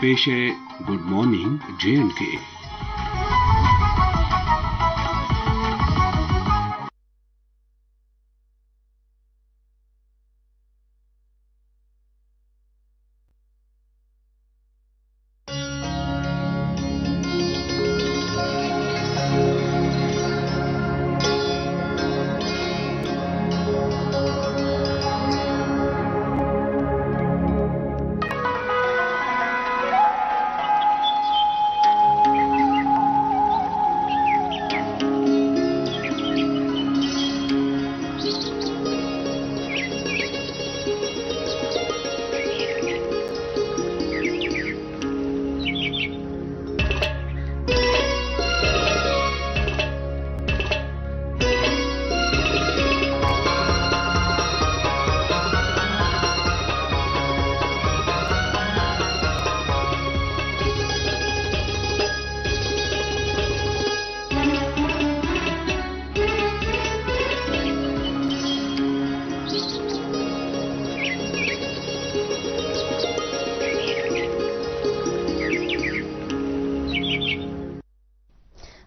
पेश है good morning J&K।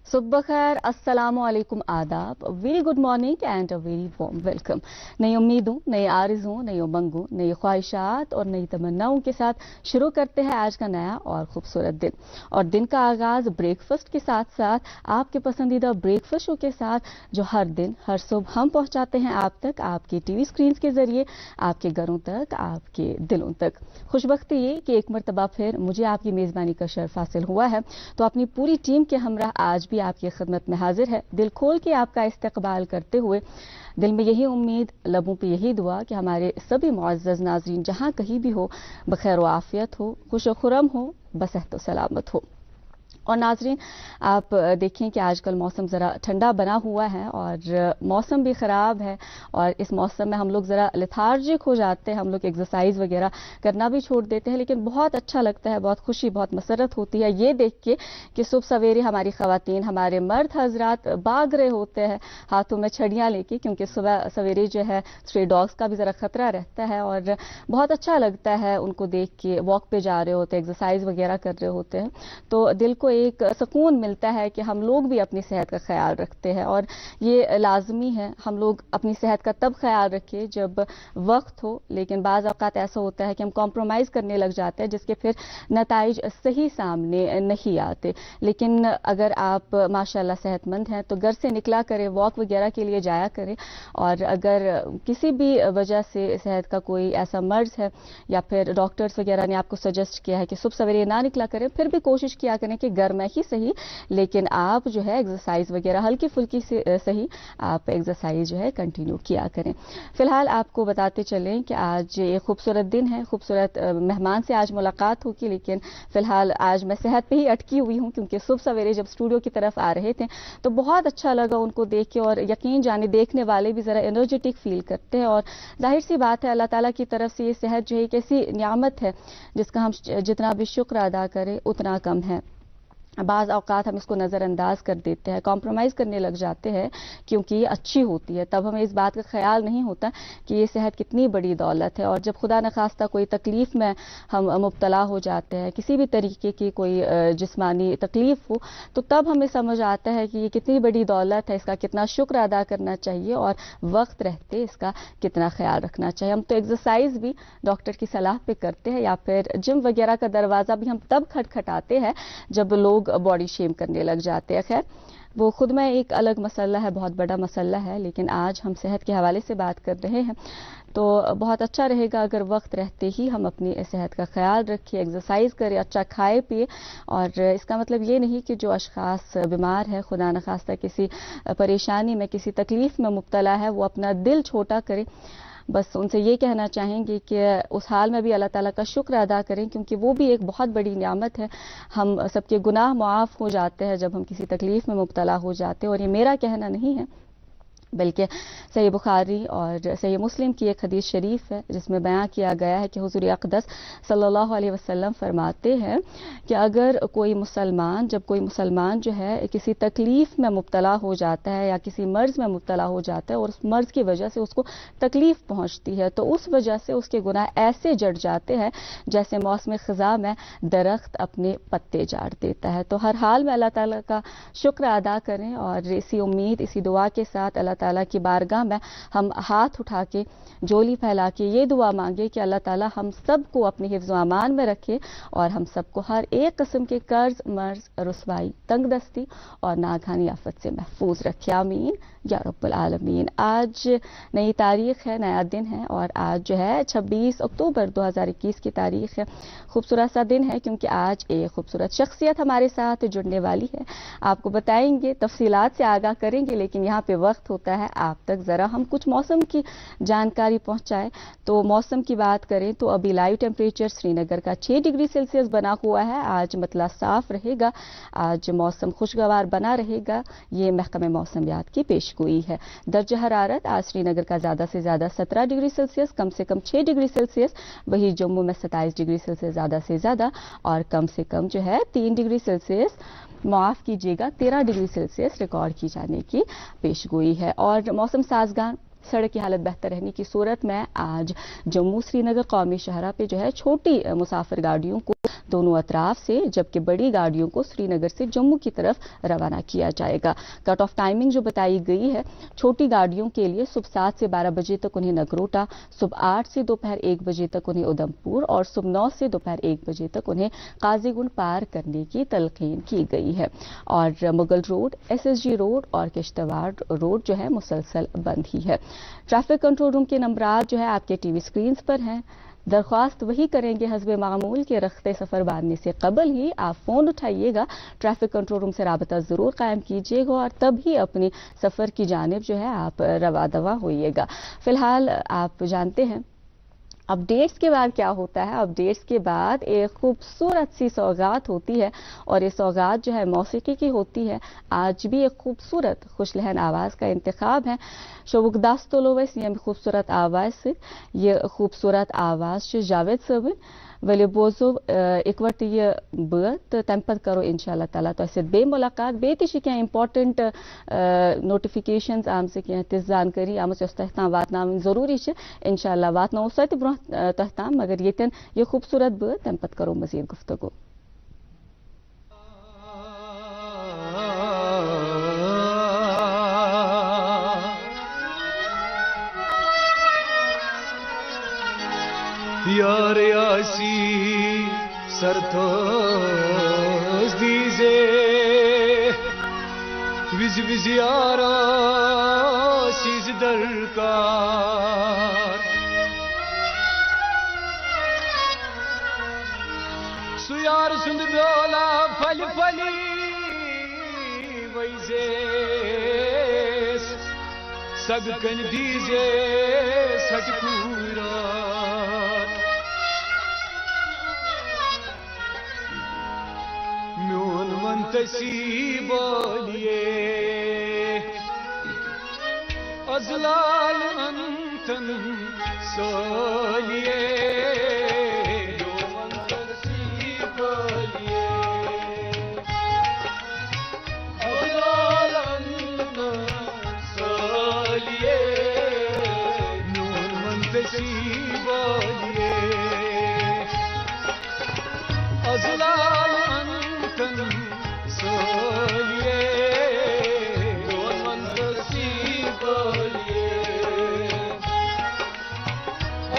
सुबह खैर, अस्सलामु अलैकुम, आदाब, very good morning and a very warm welcome. नई उम्मीदों, नई आरज़ुओं, नई उमंगों, नई ख्वाहिशात और नई तमन्नाओं के साथ शुरू करते हैं आज का नया और खूबसूरत दिन। और दिन का आगाज ब्रेकफास्ट के साथ साथ आपके पसंदीदा ब्रेकफास्ट शो के साथ, जो हर दिन हर सुबह हम पहुंचाते हैं आप तक, आपकी टीवी स्क्रीन के जरिए, आपके घरों तक, आपके दिलों तक। खुशबख्ती ये कि एक मरतबा फिर मुझे आपकी मेज़बानी का शर्फ हासिल हुआ है, तो अपनी पूरी टीम के हमरा आज भी आपकी खिदमत में हाजिर है, दिल खोल के आपका इस्तकबाल करते हुए, दिल में यही उम्मीद, लबों पे यही दुआ कि हमारे सभी मुअज़्ज़ज़ नाज़रीन जहां कहीं भी हो, बखैर व आफियत हो, खुश व खुरम हो, बसेहत व सलामत हो। और नाजरीन, आप देखें कि आजकल मौसम ज़रा ठंडा बना हुआ है और मौसम भी ख़राब है, और इस मौसम में हम लोग ज़रा लेथार्जिक हो जाते हैं, हम लोग एक्सरसाइज वगैरह करना भी छोड़ देते हैं। लेकिन बहुत अच्छा लगता है, बहुत खुशी, बहुत मसरत होती है ये देख के कि सुबह सवेरे हमारी ख़वातीन, हमारे मर्द हजरात भाग रहे होते हैं हाथों में छड़ियाँ लेके, क्योंकि सुबह सवेरे जो है स्ट्रे डॉग्स का भी ज़रा ख़तरा रहता है, और बहुत अच्छा लगता है उनको देख के। वॉक पे जा रहे होते हैं, एक्सरसाइज वगैरह कर रहे होते हैं, तो दिल को एक सुकून मिलता है कि हम लोग भी अपनी सेहत का ख्याल रखते हैं। और ये लाजमी है, हम लोग अपनी सेहत का तब ख्याल रखें जब वक्त हो, लेकिन बाज़ औक़ात ऐसा होता है कि हम कॉम्प्रोमाइज़ करने लग जाते हैं, जिसके फिर नताइज सही सामने नहीं आते। लेकिन अगर आप माशाल्लाह सेहतमंद हैं तो घर से निकला करें, वॉक वगैरह के लिए जाया करें। और अगर किसी भी वजह से सेहत का कोई ऐसा मर्ज है या फिर डॉक्टर्स वगैरह ने आपको सजेस्ट किया है कि सुबह सवेरे ना निकला करें, फिर भी कोशिश किया करें कि घर में ही सही, लेकिन आप जो है एक्सरसाइज वगैरह हल्की फुल्की से सही आप एक्सरसाइज जो है कंटिन्यू किया करें। फिलहाल आपको बताते चलें कि आज ये खूबसूरत दिन है, खूबसूरत मेहमान से आज मुलाकात होगी, लेकिन फिलहाल आज मैं सेहत पे ही अटकी हुई हूँ, क्योंकि सुबह सवेरे जब स्टूडियो की तरफ आ रहे थे तो बहुत अच्छा लगा उनको देख के, और यकीन जाने देखने वाले भी ज़रा एनर्जेटिक फील करते हैं। और जाहिर सी बात है, अल्लाह ताला की तरफ से ये सेहत जो है एक ऐसी नियामत है जिसका हम जितना भी शुक्र अदा करें उतना कम है। बाज़ औक़ात हम इसको नज़रअंदाज कर देते हैं, कॉम्प्रोमाइज़ करने लग जाते हैं क्योंकि ये अच्छी होती है, तब हमें इस बात का ख्याल नहीं होता कि ये सेहत कितनी बड़ी दौलत है। और जब खुदा न खास्ता कोई तकलीफ़ में हम मुब्तला हो जाते हैं, किसी भी तरीके की कोई जिस्मानी तकलीफ़ हो, तो तब हमें समझ आता है कि ये कितनी बड़ी दौलत है, इसका कितना शुक्र अदा करना चाहिए और वक्त रहते इसका कितना ख्याल रखना चाहिए। हम तो एक्सरसाइज भी डॉक्टर की सलाह पे करते हैं, या फिर जिम वगैरह का दरवाज़ा भी हम तब खटखटाते हैं जब लोग बॉडी शेम करने लग जाते हैं। खैर, वो खुद में एक अलग मसला है, बहुत बड़ा मसला है, लेकिन आज हम सेहत के हवाले से बात कर रहे हैं, तो बहुत अच्छा रहेगा अगर वक्त रहते ही हम अपनी सेहत का ख्याल रखें, एक्सरसाइज करें, अच्छा खाए पिए। और इसका मतलब ये नहीं कि जो अशखास बीमार है, खुदा न खास्ता किसी परेशानी में, किसी तकलीफ में मुब्तला है, वो अपना दिल छोटा करे। बस उनसे ये कहना चाहेंगे कि उस हाल में भी अल्लाह ताला का शुक्र अदा करें, क्योंकि वो भी एक बहुत बड़ी नियामत है। हम सबके गुनाह मुआफ़ हो जाते हैं जब हम किसी तकलीफ़ में मुब्तला हो जाते हैं। और ये मेरा कहना नहीं है, بلکہ صحیح بخاری اور صحیح مسلم کی ایک حدیث شریف ہے جس میں بیان کیا گیا ہے کہ حضور اقدس صلی اللہ علیہ وسلم فرماتے ہیں کہ اگر جب کوئی مسلمان جو ہے کسی تکلیف میں مبتلا ہو جاتا ہے یا کسی مرض میں مبتلا ہو جاتا ہے اور اس مرض کی وجہ سے اس کو تکلیف پہنچتی ہے تو اس وجہ سے اس کے گناہ ایسے جڑ جاتے ہیں جیسے موسم خزاں میں درخت اپنے پتے جاڑ دیتا ہے۔ تو ہر حال میں اللہ تعالیٰ کا شکر ادا کریں اور اسی امید اسی دعا کے ساتھ اللہ تعالیٰ کی بارگاہ میں ہم ہاتھ اٹھا کے جولی پھیلا کے یہ دعا مانگے کہ اللہ تعالیٰ ہم سب کو اپنی حفظ و امان میں رکھے اور ہم سب کو ہر ایک قسم کے قرض مرض رسوائی تنگ دستی اور ناگہانی آفت سے محفوظ رکھے، آمین یا رب العالمین۔ آج نئی تاریخ ہے، نیا دن ہے اور آج جو ہے 26 اکتوبر 2021 کی تاریخ ہے۔ خوبصورت سا دن ہے کیونکہ آج ایک خوبصورت شخصیت ہمارے ساتھ جڑنے والی ہے، آپ کو بتائیں گے، تفصیلات سے آگاہ کریں گے، لیکن یہاں پہ وقت ہوتا ہے آپ تک ذرا ہم کچھ موسم کی جانکاری پہنچائیں۔ تو موسم کی بات کریں تو ابھی لائیو ٹیمپریچر سری نگر کا 6 ڈگری سیلسیس بنا ہوا ہے، آج مطلع صاف رہے گا، آج موسم خوشگوار بنا رہے گا، یہ محکمہ موسمیات کی پیشگوئی ہے۔ درجہ حرارت آج سری نگر کا زیادہ سے زیادہ 17 ڈگری سیلسیس، کم سے کم 6 ڈگری سیلسیس، وہی جموں میں 27 ڈگری سیلسیس زیادہ سے زیادہ اور کم سے کم جو ہے 3 ڈگری سیلسیس، معاف کیجیے گا 13 ڈگری سیلسیس ریکارڈ کی جانے کی پیشگوئی ہے۔ اور موسم سازگار سڑک کی حالت بہتر رہنے کی صورت میں آج جموں سری نگر قومی شاہراہ پہ جو ہے چھوٹی مسافر گاڑیوں کو دونوں اطراف سے جبکہ بڑی گاڑیوں کو سری نگر سے جموں کی طرف روانہ کیا جائے گا۔ کٹ آف ٹائمنگ جو بتائی گئی ہے چھوٹی گاڑیوں کے لیے صبح 7 سے 12 بجے تک انہیں نگروٹا، صبح 8 سے دوپہر 1 بجے تک انہیں ادھمپور اور صبح 9 سے دوپہر 1 بجے تک انہیں قاضی گنڈ پار کرنے کی تلقین کی گئی ہے۔ اور Mughal road, S S G road اور کشتواڑ روڈ جو ہے مسلسل بند ہی ہے۔ ٹریفک کنٹرول روم کے نمبرات جو ہے آپ کے ٹی وی سکرینز پر ہیں، درخواست وہی کریں گے حسب معمول کے رخت سفر باندھنے سے قبل ہی آپ فون اٹھائیے گا، ٹریفک کنٹرول روم سے رابطہ ضرور قائم کیجیے گا اور تب ہی اپنی سفر کی جانب جو ہے آپ رواں دواں ہوئیے گا۔ فی الحال آپ جانتے ہیں اپڈیٹس کے بعد کیا ہوتا ہے، اپڈیٹس کے بعد ایک خوبصورت سی سوغات ہوتی ہے اور یہ سوغات جو ہے موسیقی کی ہوتی ہے۔ آج بھی ایک خوبصورت خوش لہن آواز کا انتخاب ہے، شوق داستولویس یہ خوبصورت آواز سے یہ خوبصورت آواز سے جاوید صاحب ولی بوزو اکوٹ یہ بات تم پتہ کرو انشاءاللہ تعالیٰ تو سب بے ملاقات بے تھی کیا امپارٹنٹ نوٹیفکیشنز آم سے کیا تس جانکاری آم سے تحتام واتناون ضروری ہے انشاءاللہ واتنو سوت برہ تحتام مگر یہ خوبصورت بات تم پتہ کرو مزید گفتگو۔ یار یاسی سرتاز دیزے ویز ویز یارا سیز درکار سو یار سند بیولا پھل پھلی ویزے سگ کن دیزے سٹ پورا منتسیب لیے ازلال انتن سولیے منتسیب لیے ازلال انتن سولیے نون منتسیب لیے ازلال انتن سولیے نون منتسیب لیے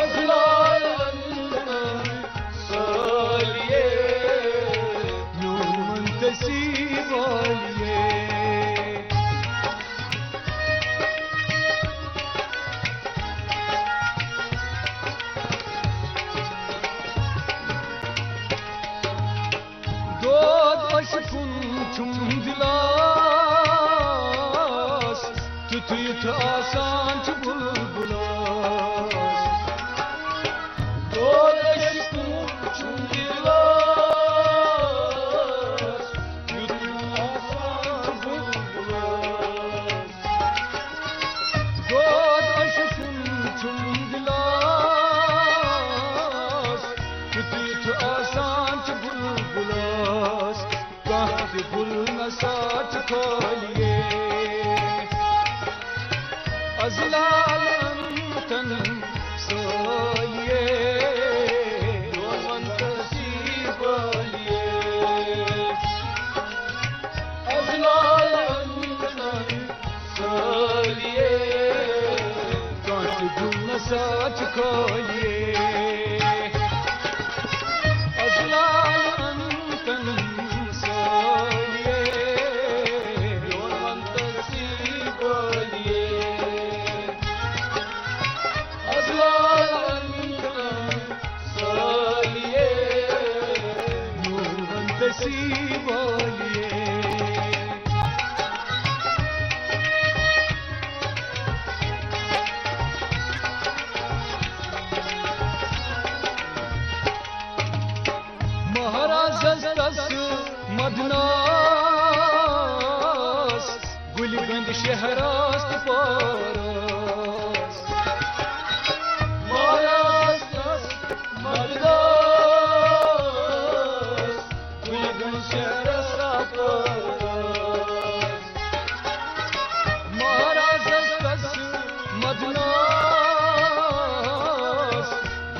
ازلال انتن سولیے نون منتسیب لیے aşkın tüm dilas Tütüyüt asan tü bulbulas Dod aşkın tüm dilas Tütüyüt asan tü bulbulas چھُ آسان چھُ بُلبُلس کانٛہہ تہِ گُل نسا چھُ خٲلیے ازلالن تن سٲلیے یومن تصیٖب والیے ازلالن تن سٲلیے کانٛہہ تہِ گُل نسا چھُ خٲلیے مدناس گُلہِ گنٛدِ شہراس تہٕ پارس مہراز مدناس گُلہِ گنٛدِ شہراس تہٕ پارس مہرازس کس مدناس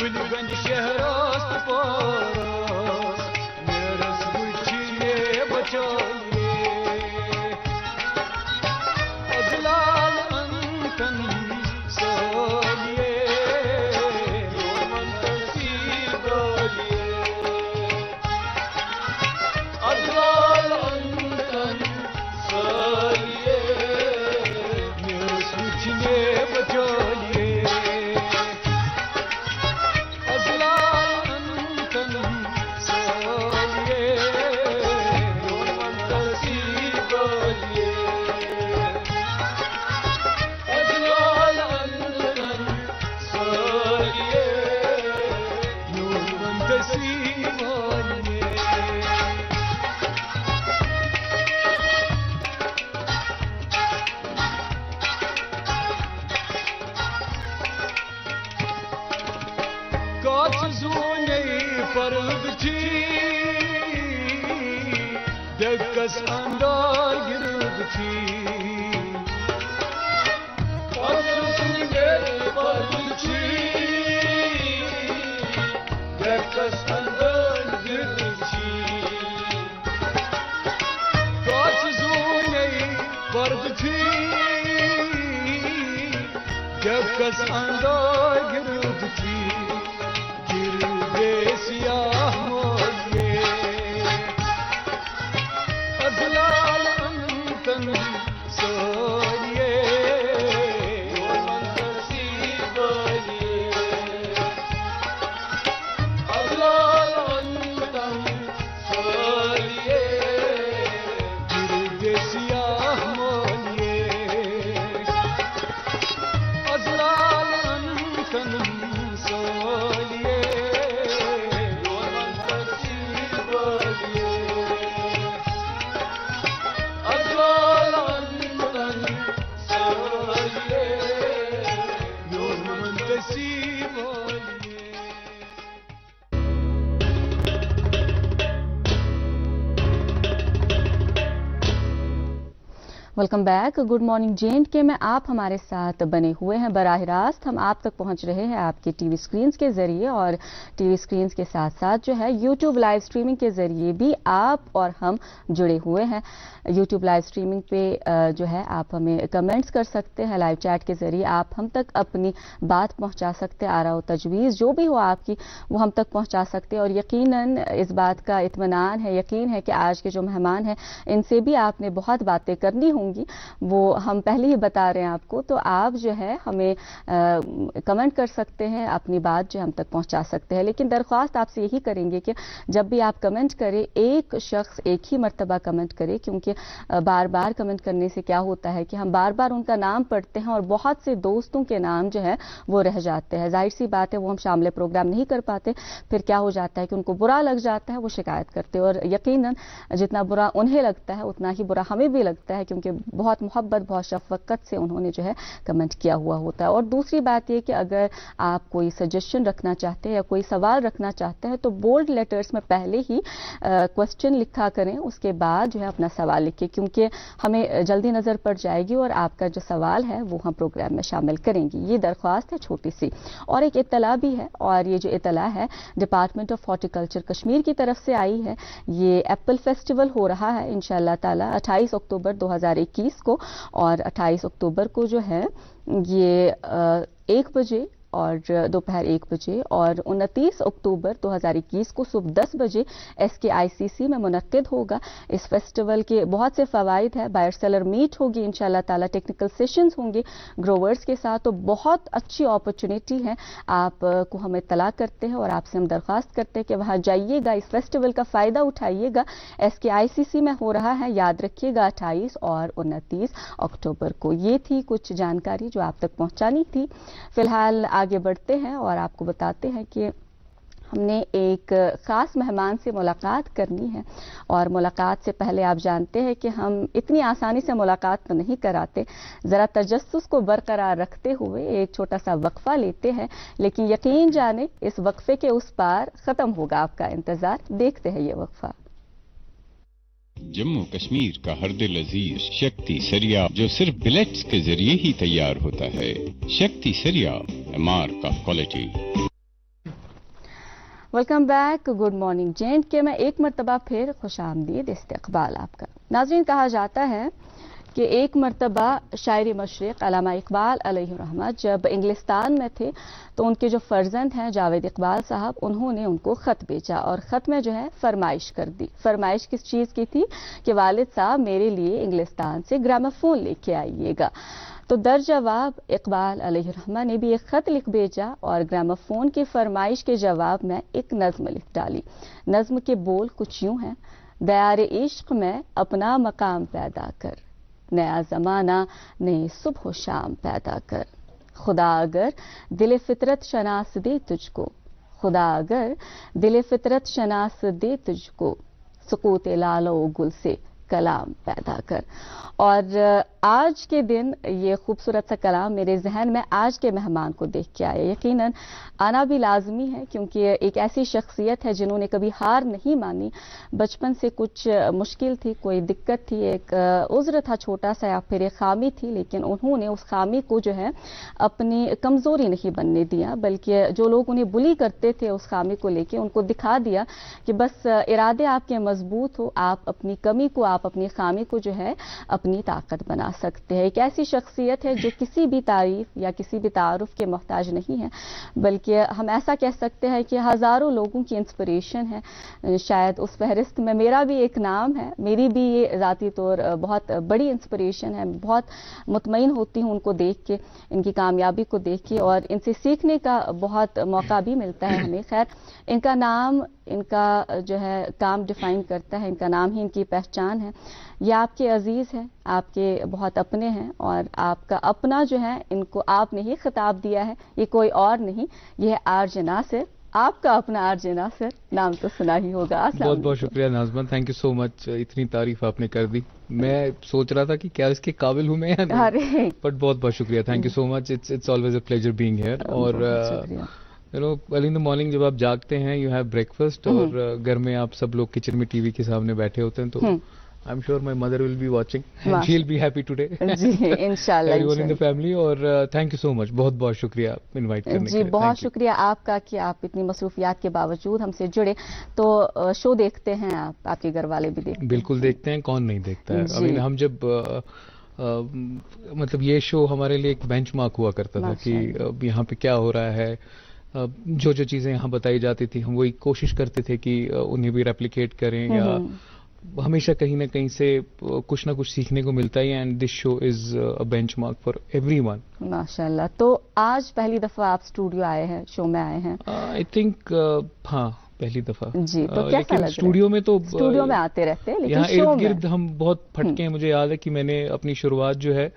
گُلہِ گنٛدِ شہراس تہٕ پارس دکس اندار گرد تھی دکس اندار گرد تھی کاش زونے پرد تھی دکس اندار گرد تھی گردے سیاہ welcome back. Good morning JNK میں آپ ہمارے ساتھ بنے ہوئے ہیں براہ راست. ہم آپ تک پہنچ رہے ہیں آپ کے ٹی وی اسکرینز کے ذریعے اور ٹی وی اسکرینز کے ساتھ ساتھ جو ہے یوٹیوب لائیو اسٹریمنگ کے ذریعے بھی آپ اور ہم جڑے ہوئے ہیں. یوٹیوب لائیو اسٹریمنگ پہ جو ہے آپ ہمیں کمنٹس کر سکتے ہیں. لائیو چیٹ کے ذریعے آپ ہم تک اپنی بات پہنچا سکتے ہیں. آراء و تجویز جو بھی ہو آپ کی وہ ہم تک پہنچا سکتے ہیں. اور یقیناً اس بات کا اطمینان ہے, یقین ہے کہ آج کے جو مہمان ہیں ان سے بھی آپ نے بہت باتیں کرنی ہوں گی, وہ ہم پہلے ہی بتا رہے ہیں آپ کو. تو آپ جو ہے ہمیں کمنٹ کر سکتے ہیں, اپنی بات جو ہم تک پہنچا سکتے ہیں. لیکن درخواست آپ سے یہی کریں گے کہ جب بھی آپ کمنٹ کریں ایک شخص ایک ہی مرتبہ کمنٹ کرے, کیونکہ بار بار کمنٹ کرنے سے کیا ہوتا ہے کہ ہم بار بار ان کا نام پڑھتے ہیں اور بہت سے دوستوں کے نام جو ہے وہ رہ جاتے ہیں. ظاہر سی بات ہے وہ ہم شامل پروگرام نہیں کر پاتے, پھر کیا ہو جاتا ہے کہ ان کو برا لگ جاتا ہے, وہ شکایت کرتے ہیں. اور یقیناً جتنا برا انہیں لگتا ہے اتنا ہی برا ہمیں بھی لگتا ہے, کیونکہ बहुत मोहब्बत, बहुत शफकत से उन्होंने जो है कमेंट किया हुआ होता है। और दूसरी बात ये कि अगर आप कोई सजेशन रखना चाहते हैं या कोई सवाल रखना चाहते हैं तो बोल्ड लेटर्स में पहले ही क्वेश्चन लिखा करें, उसके बाद जो है अपना सवाल लिखें, क्योंकि हमें जल्दी नज़र पड़ जाएगी और आपका जो सवाल है वो हम प्रोग्राम में शामिल करेंगे। ये दरख्वास्त है छोटी सी। और एक इत्तला भी है, और ये जो इत्तला है डिपार्टमेंट ऑफ हॉर्टिकल्चर कश्मीर की तरफ से आई है। ये एप्पल फेस्टिवल हो रहा है इंशाअल्लाह ताला 28 अक्टूबर 2021 को, और 28 अक्टूबर को जो है ये 1 बजे और दोपहर 1 बजे, और 29 अक्टूबर 2021 को सुबह 10 बजे SKICC में मुनक्किद होगा। इस फेस्टिवल के बहुत से फ़वाइद है। बायर सेलर मीट होगी इंशाअल्लाह ताला, टेक्निकल सेशंस होंगे ग्रोवर्स के साथ, तो बहुत अच्छी अपॉर्चुनिटी है। आपको हम इत्तला करते हैं और आपसे हम दरख्वास्त करते हैं कि वहाँ जाइएगा, इस फेस्टिवल का फ़ायदा उठाइएगा। SKICC में हो रहा है, याद रखिएगा 28 और 29 अक्टूबर को। ये थी कुछ जानकारी जो आप तक पहुँचानी थी। फिलहाल आगे बढ़ते हैं और आपको बताते हैं कि हमने एक ख़ास मेहमान से मुलाकात करनी है, और मुलाकात से पहले आप जानते हैं कि हम इतनी आसानी से मुलाकात तो नहीं कराते, ज़रा तजस्सुस को बरकरार रखते हुए एक छोटा सा वक्फा लेते हैं, लेकिन यकीन जाने इस वक्फे के उस पार ख़त्म होगा आपका इंतज़ार। देखते हैं ये वक्फा। जम्मू कश्मीर का हर दिल अजीज शक्ति सरिया, जो सिर्फ बिलेट्स के जरिए ही तैयार होता है। शक्ति सरिया, MR का quality. Welcome back, good morning J&K में एक मरतबा फिर खुशामदीद, इस्तकबाल आपका। नाज़रीन, कहा जाता है कि एक मरतबा शायरी मशरिक़ अल्लामा इकबाल अलैहिर्रहमत जब इंग्लिस्तान में थे तो उनके जो फर्जंद हैं जावेद इकबाल साहब, उन्होंने उनको ख़त भेजा, और ख़त में जो है फरमाइश कर दी। फरमाइश किस चीज़ की थी कि वालिद साहब मेरे लिए इंग्लिस्तान से ग्रामोफोन लेके आइएगा। तो दर जवाब इकबाल अलैहिर्रहमत ने भी एक ख़त लिख भेजा, और ग्रामोफोन की फरमाइश के जवाब में एक नज़्म लिख डाली। नज़्म के बोल कुछ यूँ हैं: दयार इश्क में अपना मकाम पैदा कर, नया ज़माना नई सुबह शाम पैदा कर। खुदा अगर दिल फितरत शनास दे तुझको, खुदा अगर दिल फितरत शनास दे तुझको, सुकूत लालो गुल से कलाम पैदा कर। और आज के दिन ये खूबसूरत सा कलाम मेरे जहन में आज के मेहमान को देख के आया। यकीनन आना भी लाजमी है, क्योंकि एक ऐसी शख्सियत है जिन्होंने कभी हार नहीं मानी। बचपन से कुछ मुश्किल थी, कोई दिक्कत थी, एक उज़्र था छोटा सा या फिर एक खामी थी, लेकिन उन्होंने उस खामी को जो है अपनी कमज़ोरी नहीं बनने दिया, बल्कि जो लोग उन्हें बुली करते थे उस खामी को लेके उनको दिखा दिया कि बस इरादे आपके मजबूत हो, आप अपनी कमी को, आप अपनी खामी को जो है अपनी ताकत बना सकते हैं। एक ऐसी शख्सियत है जो किसी भी तारीफ या किसी भी तारुफ के मोहताज नहीं है, बल्कि हम ऐसा कह सकते हैं कि हज़ारों लोगों की इंस्पिरेशन है। शायद उस फहरिस्त में मेरा भी एक नाम है। मेरी भी ये ज़ाती तौर बहुत बड़ी इंस्पिरेशन है। बहुत मुतमईन होती हूँ उनको देख के, इनकी कामयाबी को देख के, और इनसे सीखने का बहुत मौका भी मिलता है हमें। खैर, इनका नाम इनका जो है काम डिफाइन करता है, इनका नाम ही इनकी पहचान है। ये आपके अजीज़ हैं, आपके बहुत अपने हैं, और आपका अपना जो है इनको आपने ही खिताब दिया है, ये कोई और नहीं, ये है आरजे नासिर। आपका अपना आरजे नासिर, नाम तो सुना ही होगा। बहुत बहुत शुक्रिया नाज़मा, थैंक यू सो मच, इतनी तारीफ आपने कर दी। मैं सोच रहा था कि क्या इसके काबिल हूँ मैं या नहीं, बट बहुत बहुत शुक्रिया, thank you so much. It's always a pleasure being here. और you know, early in the morning जब आप जागते हैं, यू हैव ब्रेकफास्ट, और घर में आप सब लोग किचन में टीवी के सामने बैठे होते हैं, तो I'm sure my mother will be watching and she'll be happy today. जी इंशाल्लाह, everyone in the family, और thank you so much, बहुत बहुत शुक्रिया इनवाइट करने के लिए। जी बहुत शुक्रिया आपका कि आप इतनी मसरूफियात के बावजूद हमसे जुड़े। तो शो देखते हैं आप, आपके घर वाले भी देखते हैं? बिल्कुल देखते हैं, कौन नहीं देखता है। I mean, हम जब मतलब ये शो हमारे लिए एक बेंचमार्क हुआ करता था कि यहाँ पे क्या हो रहा है, जो जो चीज़ें यहाँ बताई जाती थी हम वही कोशिश करते थे कि उन्हें भी रेप्लिकेट करें, या हमेशा कहीं ना कहीं से कुछ ना कुछ सीखने को मिलता है। And this show is a benchmark for everyone. माशाल्लाह। तो आज पहली दफा आप स्टूडियो आए हैं, शो में आए हैं? आई थिंक हाँ, पहली दफा जी। तो कैसा लग स्टूडियो में? तो स्टूडियो में आते रहते हैं, लेकिन यहाँ इर्द गिर्द हम बहुत फटके हैं। मुझे याद है कि मैंने अपनी शुरुआत जो है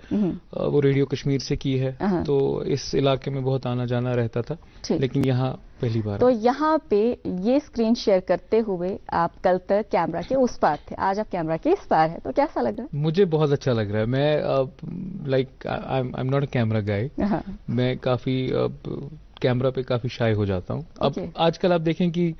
वो रेडियो कश्मीर से की है, तो इस इलाके में बहुत आना जाना रहता था, लेकिन यहाँ पहली बार। तो यहाँ पे ये स्क्रीन शेयर करते हुए आप कल तक कैमरा के उस पार थे, आज आप कैमरा के इस पार है, तो कैसा लग रहा है? मुझे बहुत अच्छा लग रहा है। मैं like I am not a camera guy, मैं काफी कैमरा पे काफी शाय हो जाता हूँ। अब आजकल आप देखें कि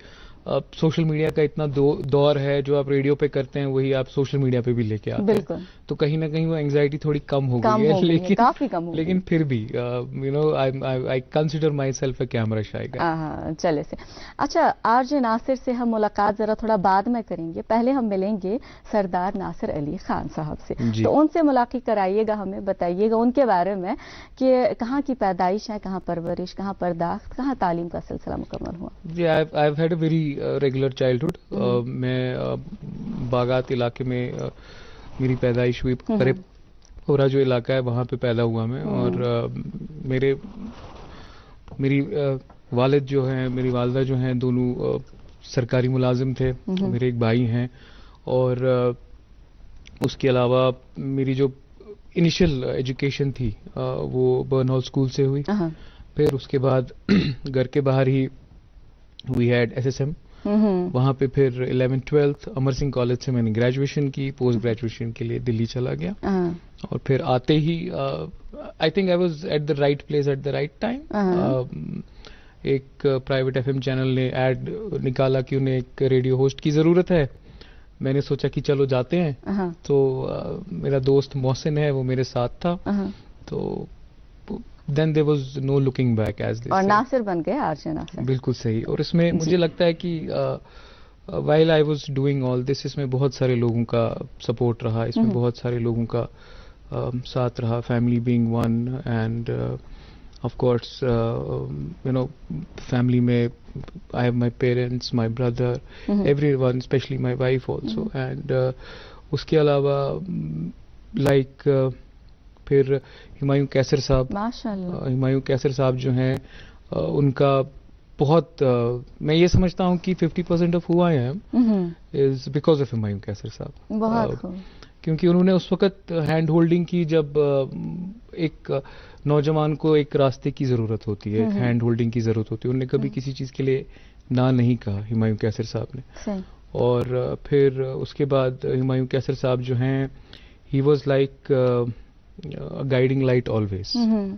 सोशल मीडिया का इतना दौर है, जो आप रेडियो पे करते हैं वही आप सोशल मीडिया पे भी लेके आते हैं, तो कहीं ना कहीं वो एंजाइटी थोड़ी कम हो गई है, लेकिन काफी कम हो लेकिन फिर भी you know I consider myself a camera shy guy. चले से अच्छा, आरजे नासिर से हम मुलाकात जरा थोड़ा बाद में करेंगे, पहले हम मिलेंगे सरदार नासिर अली खान साहब से, तो उनसे मुलाकात कराइएगा, हमें बताइएगा उनके बारे में कि कहाँ की पैदाइश है, कहाँ परवरिश, कहाँ पर्दाख्त, कहाँ तालीम का सिलसिला मुकम्मल हुआ। जी, I have had a very regular childhood. मैं बागात इलाके में मेरी पैदाइश हुई, करेपुरा जो इलाका है वहाँ पे पैदा हुआ मैं, और मेरी वालिद जो हैं, मेरी वालदा जो हैं, दोनों सरकारी मुलाजिम थे। मेरे एक भाई हैं, और उसके अलावा मेरी जो इनिशियल एजुकेशन थी वो बर्न हॉल स्कूल से हुई। फिर उसके बाद घर के बाहर ही वी हैड SSM, वहाँ पे फिर 11th-12th अमर सिंह कॉलेज से मैंने ग्रेजुएशन की, पोस्ट ग्रेजुएशन के लिए दिल्ली चला गया, और फिर आते ही I think I was at the right place at the right time. एक प्राइवेट FM चैनल ने ऐड निकाला कि उन्हें एक रेडियो होस्ट की ज़रूरत है। मैंने सोचा कि चलो जाते हैं, तो मेरा दोस्त मोहसिन है, वो मेरे साथ था, तो then there was no looking back as they और say. नासिर बन गए आरजे नासिर। बिल्कुल सही। और इसमें मुझे लगता है कि while I was doing all this, इसमें बहुत सारे लोगों का सपोर्ट रहा, इसमें बहुत सारे लोगों का साथ रहा, family being one, and of course you know, family में I have my parents, my brother, everyone, especially my wife also, and उसके अलावा like फिर हुमायूं कैसर साहब, माशाल्लाह, हुमायूं कैसर साहब जो हैं, उनका बहुत मैं ये समझता हूँ कि 50% of who I am is because of Humayun Qaiser साहब। बहुत क्योंकि उन्होंने उस वक्त हैंड होल्डिंग की, जब एक नौजवान को एक रास्ते की जरूरत होती है, हैंड होल्डिंग की जरूरत होती है, उन्होंने कभी किसी चीज के लिए ना नहीं कहा, हुमायूं कैसर साहब ने। और फिर उसके बाद हुमायूं कैसर साहब जो हैं, he was like guiding light always.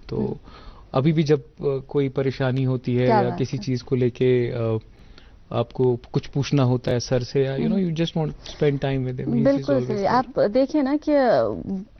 तो अभी भी जब कोई परेशानी होती है या किसी चीज को लेके आपको कुछ पूछना होता है सर से, या you know, you just want to spend time with him. बिल्कुल सही। आप देखिए ना कि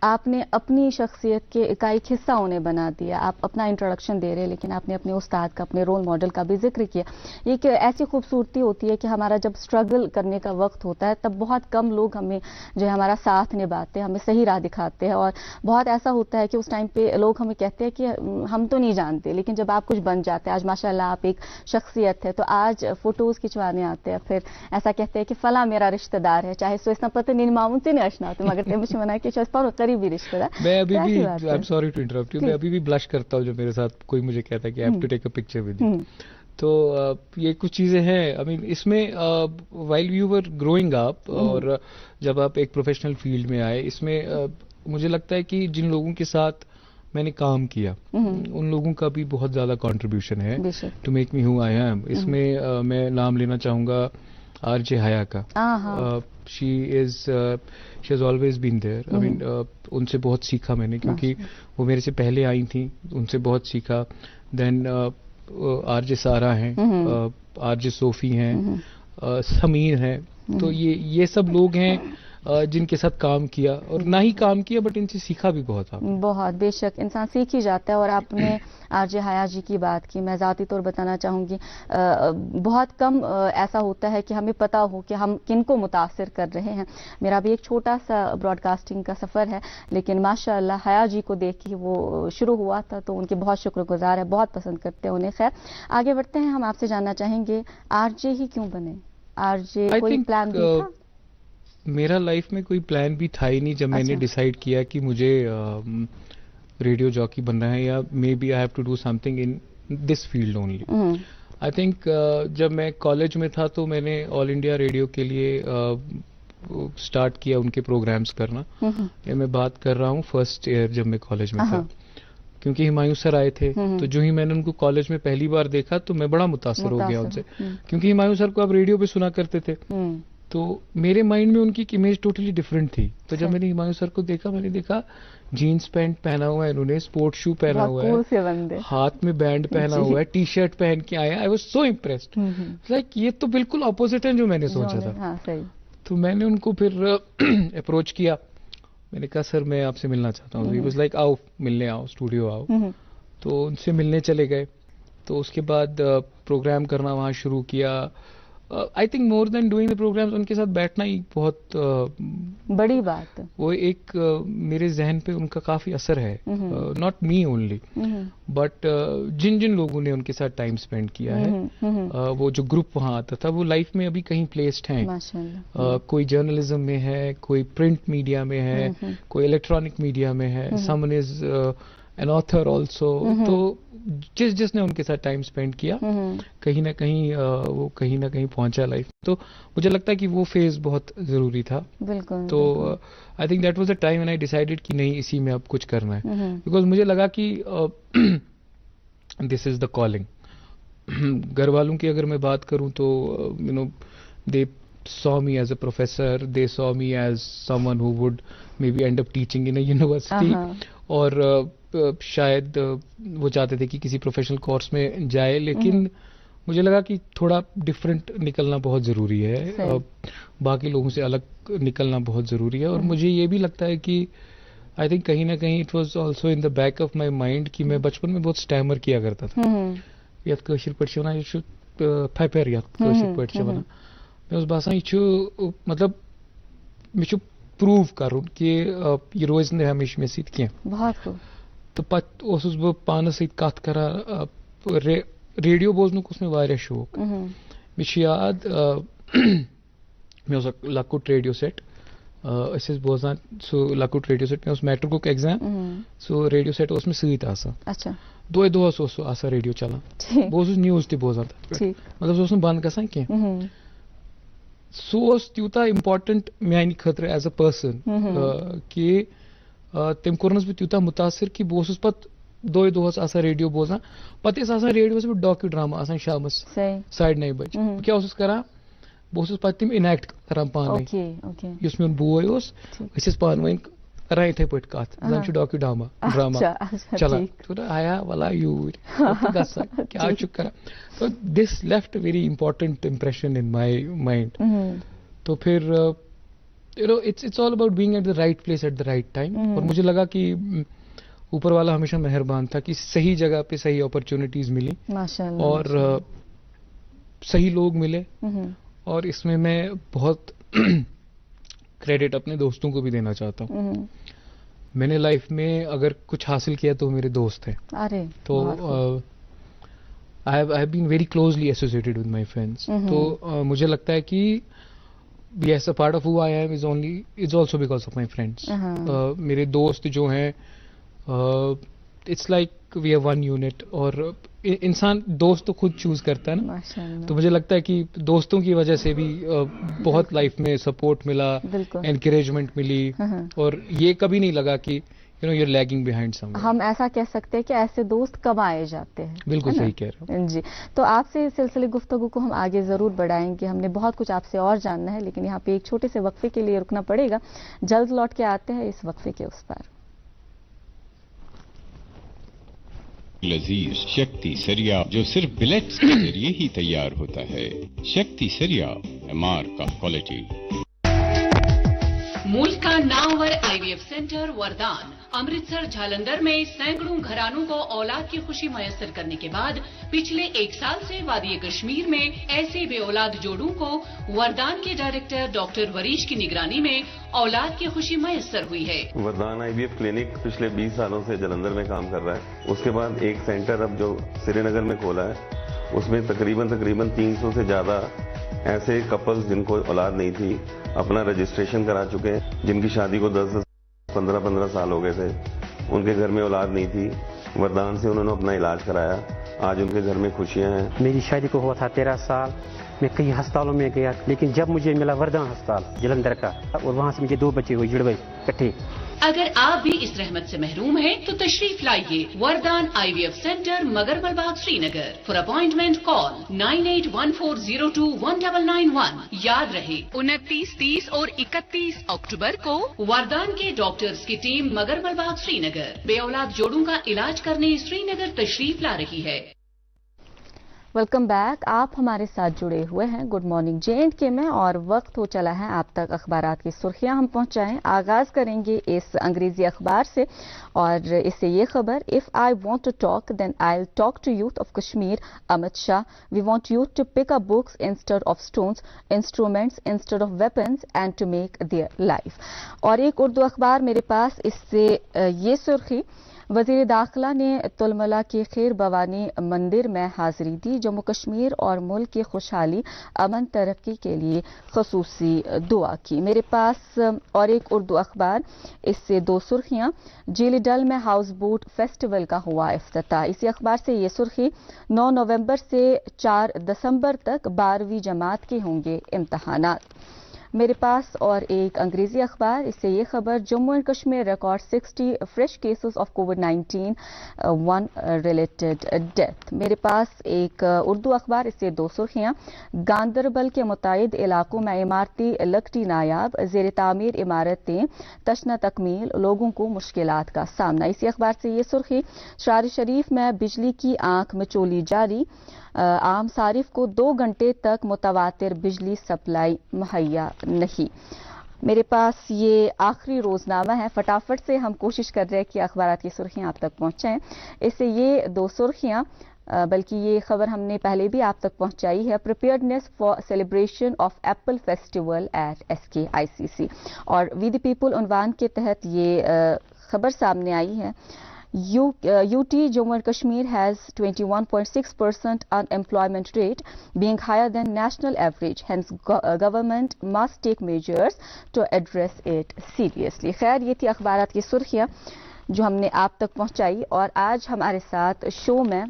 आपने अपनी शख्सियत का एक हिस्सा उन्हें बना दिया। आप अपना इंट्रोडक्शन दे रहे हैं, लेकिन आपने अपने उस्ताद का, अपने रोल मॉडल का भी जिक्र किया। ये कि ऐसी खूबसूरती होती है कि हमारा जब स्ट्रगल करने का वक्त होता है, तब बहुत कम लोग हमें जो है हमारा साथ निभाते हैं, हमें सही राह दिखाते हैं, और बहुत ऐसा होता है कि उस टाइम पे लोग हमें कहते हैं कि हम तो नहीं जानते, लेकिन जब आप कुछ बन जाते हैं, आज माशाल्लाह आप एक शख्सियत है, तो आज फोटोज खिंचवाने आते हैं, फिर ऐसा कहते हैं कि फला मेरा रिश्तेदार है, चाहे सो इतना पता नहीं मामून से नहीं अशना होते, मगर मुझे मना कि करीबी रिश्तेदार। मैं अभी भी, I am sorry to interrupt you, मैं अभी भी ब्लश करता हूँ जब मेरे साथ कोई मुझे कहता है कि I have to take a picture with you. तो ये कुछ चीजें हैं। आई मीन, इसमें while you were growing up, और जब आप एक प्रोफेशनल फील्ड में आए, इसमें मुझे लगता है कि जिन लोगों के साथ मैंने काम किया, उन लोगों का भी बहुत ज्यादा कंट्रीब्यूशन है to make me who I am. इसमें मैं नाम लेना चाहूंगा आरजे हया का। She has always been there. I mean, उनसे बहुत सीखा मैंने, क्योंकि वो मेरे से पहले आई थी, उनसे बहुत सीखा। देन आरजे सारा हैं, आरजे सोफी हैं, समीर हैं, तो ये सब लोग हैं जिनके साथ काम किया, और ना ही काम किया बट इनसे सीखा भी बहुत। बहुत बेशक इंसान सीख ही जाता है। और आपने आरजे हया जी की बात की, मैं ज़ाती तौर बताना चाहूँगी, बहुत कम ऐसा होता है कि हमें पता हो कि हम किनको मुतासिर कर रहे हैं। मेरा भी एक छोटा सा ब्रॉडकास्टिंग का सफ़र है, लेकिन माशाअल्लाह हया जी को देख के वो शुरू हुआ था, तो उनके बहुत शुक्रगुजार है, बहुत पसंद करते हैं उन्हें। खैर, आगे बढ़ते हैं। हम आपसे जानना चाहेंगे, आरजे ही क्यों बने? आरजे कोई प्लान भी था? मेरा लाइफ में कोई प्लान भी था ही नहीं जब मैंने डिसाइड किया कि मुझे रेडियो जॉकी बनना है, या maybe I have to do something in this field only. I think जब मैं कॉलेज में था तो मैंने ऑल इंडिया रेडियो के लिए स्टार्ट किया उनके प्रोग्राम्स करना। ये मैं बात कर रहा हूँ फर्स्ट ईयर जब मैं कॉलेज में था। کیونکہ ہمایوں سر آئے تھے تو جو ہی میں نے ان کو کالج میں پہلی بار دیکھا تو میں بڑا متاثر ہو گیا ان سے، کیونکہ ہمایوں سر کو آپ ریڈیو پہ سنا کرتے تھے تو میرے مائنڈ میں ان کی امیج ٹوٹلی ڈفرینٹ تھی. تو جب میں نے ہمایوں سر کو دیکھا میں نے دیکھا جینس پینٹ پہنا ہوا ہے انہوں نے، اسپورٹ شو پہنا ہوا ہے، ہاتھ میں بینڈ پہنا ہوا ہے، ٹی شرٹ پہن کے آیا. I was so impressed, like یہ تو بالکل اپوزٹ ہے جو میں نے سوچا تھا. تو میں نے ان کو پھر اپروچ کیا، میں نے کہا سر میں آپ سے ملنا چاہتا ہوں. ہی واز لائک آؤ ملنے آؤ، اسٹوڈیو آؤ. تو ان سے ملنے چلے گئے. تو اس کے بعد پروگرام کرنا وہاں شروع کیا. I think more than doing the programmes ان کے ساتھ بیٹھنا ہی بہت بڑی بات ہے. وہ ایک میرے ذہن پہ ان کا کافی اثر ہے، ناٹ می اونلی بٹ جن جن لوگوں نے ان کے ساتھ ٹائم اسپینڈ کیا ہے. وہ جو گروپ وہاں آتا تھا وہ لائف میں ابھی کہیں پلیسڈ ہیں. کوئی جرنلزم میں ہے، کوئی پرنٹ میڈیا میں ہے، کوئی الیکٹرانک میڈیا میں ہے، some one is an author also. تو جس نے ان کے ساتھ ٹائم اسپینڈ کیا کہیں نہ کہیں وہ کہیں نہ کہیں پہنچا لائف. تو مجھے لگتا ہے کہ وہ فیز بہت ضروری تھا. بالکل. تو I think that was the time when I decided کہ نہیں اسی میں اب کچھ کرنا ہے، بیکاز مجھے لگا کہ دس از دا کالنگ. گھر والوں کی اگر میں بات کروں تو you know they saw me as a professor, they saw me as someone who would maybe end up teaching in a university. اور شاید وہ چاہتے تھے کہ کسی پروفیشنل کورس میں جائے، لیکن مجھے لگا کہ تھوڑا ڈفرینٹ نکلنا بہت ضروری ہے، باقی لوگوں سے الگ نکلنا بہت ضروری ہے. اور مجھے یہ بھی لگتا ہے کہ آئی تھنک کہیں نہ کہیں it was also in the back of my mind کہ میں بچپن میں بہت اسٹیمر کیا کرتا تھا. یتھ کٲشِر پٲٹھۍ چھِ وَنان یہِ چھُ پھپھر، یتھ کٲشِر پٲٹھۍ چھِ وَنان. مےٚ اوس باسان یہِ چھُ مطلب مےٚ چھُ پروو کرُن کہِ یہِ روزِ نہٕ ہمیشہِ مےٚ سۭتۍ کینٛہہ. تہٕ پتہٕ اوسُس بہٕ پانس سۭتۍ کتھ کران. ریڈیو بوزنُک اوس مےٚ واریاہ شوق. مےٚ چھُ یاد مےٚ اوس اکھ لۄکُٹ ریڈیو سیٹ، أسۍ ٲسۍ بوزان سُہ لۄکُٹ ریڈیو سیٹ. مےٚ اوس میٹرکُک ایگزام، سُہ ریڈیو سیٹ اوس مےٚ سۭتۍ آسان. دۄہے دۄہس اوس سُہ آسان ریڈیو چلان. بہٕ اوسُس نِوٕز تہِ بوزان تتھ پٮ۪ٹھ، مطلب سُہ اوس نہٕ بنٛد گژھان کینٛہہ. سُہ اوس تیوٗتاہ امپاٹنٹ میانہِ خٲطرٕ ایز اے پٔرسن کہِ تٔمۍ کوٚرنَس بہٕ تیوٗتاہ مُتاثر کہِ بہٕ اوسُس پتہٕ دۄہے دۄہس آسان ریڈیو بوزان. پتہٕ ٲسۍ آسان ریڈیوس پٮ۪ٹھ ڈاکیوٗ ڈراما آسان شامس 9:30 بجے. بہٕ کیٛاہ اوسُس کران، بہٕ اوسُس پتہٕ تِم انیکٹ کران پانے. یُس میون بوے اوس أسۍ ٲسۍ پانہٕ ؤنۍ کران یِتھے پٲٹھۍ کتھ، زن چھُ ڈاکیوٗ ڈراما چلان. آیا ولا یوٗرۍ گژھان کیٛاہ چھُکھ کران. تو this left very important impression in my mind. تو پھر you know it's all about being at the right place at the right time. اور مجھے لگا کہ اوپر والا ہمیشہ مہربان تھا کہ صحیح جگہ پہ صحیح اپرچونیٹیز ملی اور صحیح لوگ ملے. اور اس میں میں بہت کریڈٹ اپنے دوستوں کو بھی دینا چاہتا ہوں. میں نے لائف میں اگر کچھ حاصل کیا تو میرے دوست ہیں. تو I have been very closely associated with my friends. تو مجھے لگتا ہے کہ yes, a part of who I am is also because of my friends. میرے دوست جو ہیں it's like we are one unit. اور انسان دوست تو خود چوز کرتا ہے نا. تو مجھے لگتا ہے کہ دوستوں کی وجہ سے بھی بہت لائف میں سپورٹ ملا، انکریجمنٹ ملی. اور یہ کبھی نہیں لگا کہ you're lagging behind someone. ہم ایسا کہہ سکتے ہیں کہ ایسے دوست کم آئے جاتے ہیں. بالکل صحیح کہہ رہے ہیں جی. تو آپ سے سلسلے گفتگو کو ہم آگے ضرور بڑھائیں گے. ہم نے بہت کچھ آپ سے اور جاننا ہے، لیکن یہاں پہ ایک چھوٹے سے وقفے کے لیے رکنا پڑے گا. جلد لوٹ کے آتے ہیں اس وقفے کے اس پر. لذیذ شکتی سریا جو صرف بلیٹس کے ذریعے ہی تیار ہوتا ہے. شکتی سریا MR کا کوالٹی. ملک کا نامور IVF سینٹر وردان امرتسر جھالندر میں سینکڑوں گھرانوں کو اولاد کی خوشی میسر کرنے کے بعد پچھلے 1 سال سے وادی کشمیر میں ایسے بے اولاد جوڑوں کو وردان کے ڈائریکٹر ڈاکٹر وریش کی نگرانی میں اولاد کی خوشی میسر ہوئی ہے. وردان IVF کلینک پچھلے 20 سالوں سے جلندھر میں کام کر رہا ہے. اس کے بعد ایک سینٹر اب جو سری نگر میں کھولا ہے اس میں تقریباً 300 سے زیادہ ایسے کپلز جن کو اولاد نہیں تھی اپنا رجسٹریشن کرا چکے ہیں. جن کی شادی کو 10-15 سال ہو گئے تھے، ان کے گھر میں اولاد نہیں تھی. وردان سے انہوں نے اپنا علاج کرایا. آج ان کے گھر میں خوشیاں ہیں. میری شادی کو ہوا تھا 13 سال. میں کئی ہسپتالوں میں گیا، لیکن جب مجھے ملا وردان ہسپتال جلندھر کا، اور وہاں سے مجھے 2 بچے ہوئے جڑوے کٹھے. अगर आप भी इस रहमत से महरूम हैं तो तशरीफ लाइए Vardaan IVF centre Magarmal Bagh Srinagar. For appointment call 9814021991। याद रहे 29, 30 और 31 अक्टूबर को वरदान के डॉक्टर्स की टीम मगरमल बाग श्रीनगर बेऔलाद जोड़ों का इलाज करने श्रीनगर तशरीफ ला रही है। Welcome back. आप हमारे साथ जुड़े हुए हैं गुड मॉर्निंग J&K में और वक्त हो चला है आप तक अखबारात की सुर्खियां हम पहुंचाएं। आगाज करेंगे इस अंग्रेजी अखबार से और इससे ये खबर, if I want to talk then I will talk to youth of Kashmir, Amit Shah. We want youth to pick up books instead of stones, instruments instead of weapons and to make their life. और एक उर्दू अखबार मेरे पास, इससे ये सुर्खी, वजीर दाखिला ने तुलमला के खैर भवानी मंदिर में हाजिरी दी, जम्मू कश्मीर और मुल्क की खुशहाली अमन तरक्की के लिए खसूसी दुआ की। मेरे पास और एक उर्दू अखबार, इससे दो सुर्खियां, जेली डल में हाउस बोट फेस्टिवल का हुआ इफ्तिताह। इसी अखबार से ये सुर्खी, 9 नवंबर से 4 दिसंबर तक 12वीं जमात के होंगे इम्तहानात। मेरे पास और एक अंग्रेजी अखबार, इससे ये खबर, Jammu and Kashmir record 60 fresh cases of covid, 1 related death. मेरे पास एक उर्दू अखबार, इससे दो सुर्खियां, गांदरबल के मुतायद इलाकों में इमारती लकड़ी नायाब, जेर तामीर इमारतें तशना तकमील, लोगों को मुश्किलात का सामना। इसी अखबार से ये सुर्खी, शरार शरीफ में बिजली की आंख मिचोली जारी, आम सारिफ को 2 घंटे तक मुतवातिर बिजली सप्लाई मुहैया नहीं। मेरे पास ये आखिरी रोजनामा है, फटाफट से हम कोशिश कर रहे हैं कि अखबारात की सुर्खियां आप तक पहुंचाएं। इससे ये दो सुर्खियां, बल्कि ये खबर हमने पहले भी आप तक पहुंचाई है, preparedness for celebration of Apple festival at SKICC। और वी द पीपल उन्वान के तहत ये खबर सामने आई है। UT Jammu and Kashmir has 21.6% unemployment rate, being higher than national average. Hence, government must take measures to address it seriously. खैर, ये थी अखबारात की सुर्खियां जो हमने आप तक पहुंचाई। और आज हमारे साथ शो में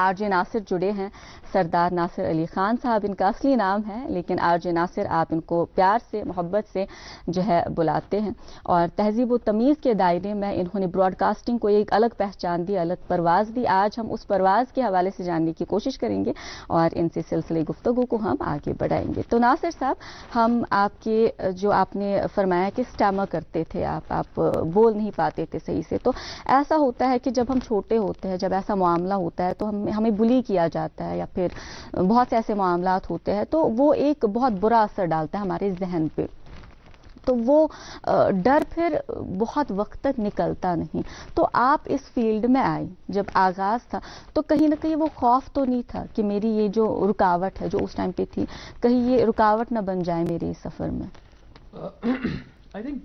RJ नासिर जुड़े हैं, सरदार नासिर अली खान साहब इनका असली नाम है, लेकिन RJ नासिर आप इनको प्यार से मोहब्बत से जो है बुलाते हैं। और तहजीब व तमीज़ के दायरे में इन्होंने ब्रॉडकास्टिंग को एक अलग पहचान दी, अलग परवाज़ दी। आज हम उस परवाज़ के हवाले से जानने की कोशिश करेंगे और इनसे सिलसिले गुफ्तगू को हम आगे बढ़ाएंगे। तो नासिर साहब, हम आपके जो आपने फरमाया कि स्टैमर करते थे, आप बोल नहीं पाते थे सही से, तो ऐसा होता है कि जब हम छोटे होते हैं, जब ऐसा मामला होता है तो हमें बुली किया जाता है या फिर बहुत से ऐसे मामलात होते हैं, तो वो एक बहुत बुरा असर डालता है हमारे जहन पे। तो वो डर फिर बहुत वक्त तक निकलता नहीं। तो आप इस फील्ड में आए, जब आगाज था तो कहीं ना कहीं वो खौफ तो नहीं था कि मेरी ये जो रुकावट है जो उस टाइम पे थी, कहीं ये रुकावट ना बन जाए मेरे इस सफर में? आई थिंक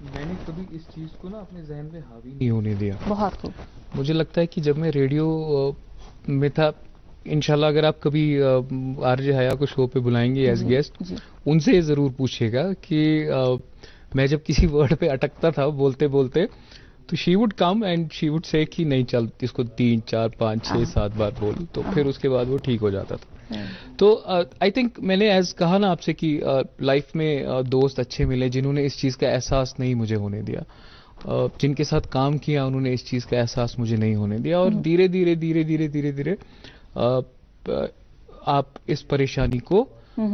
मैंने कभी इस चीज़ को ना अपने जहन में हावी नहीं होने दिया। बहुत खूब। मुझे लगता है कि जब मैं रेडियो में था, इंशाल्लाह अगर आप कभी RJ हया को शो पे बुलाएंगे एज गेस्ट, उनसे ज़रूर पूछिएगा कि मैं जब किसी वर्ड पे अटकता था बोलते बोलते, तो she would come and she would say कि नहीं चल इसको 3, 4, 5, 6, 7 बार बोल, तो फिर उसके बाद वो ठीक हो जाता था। तो आई थिंक मैंने एज कहा ना आपसे कि लाइफ में दोस्त अच्छे मिले जिन्होंने इस चीज़ का एहसास नहीं मुझे होने दिया, जिनके साथ काम किया उन्होंने इस चीज़ का एहसास मुझे नहीं होने दिया। और धीरे धीरे धीरे धीरे धीरे धीरे आप इस परेशानी को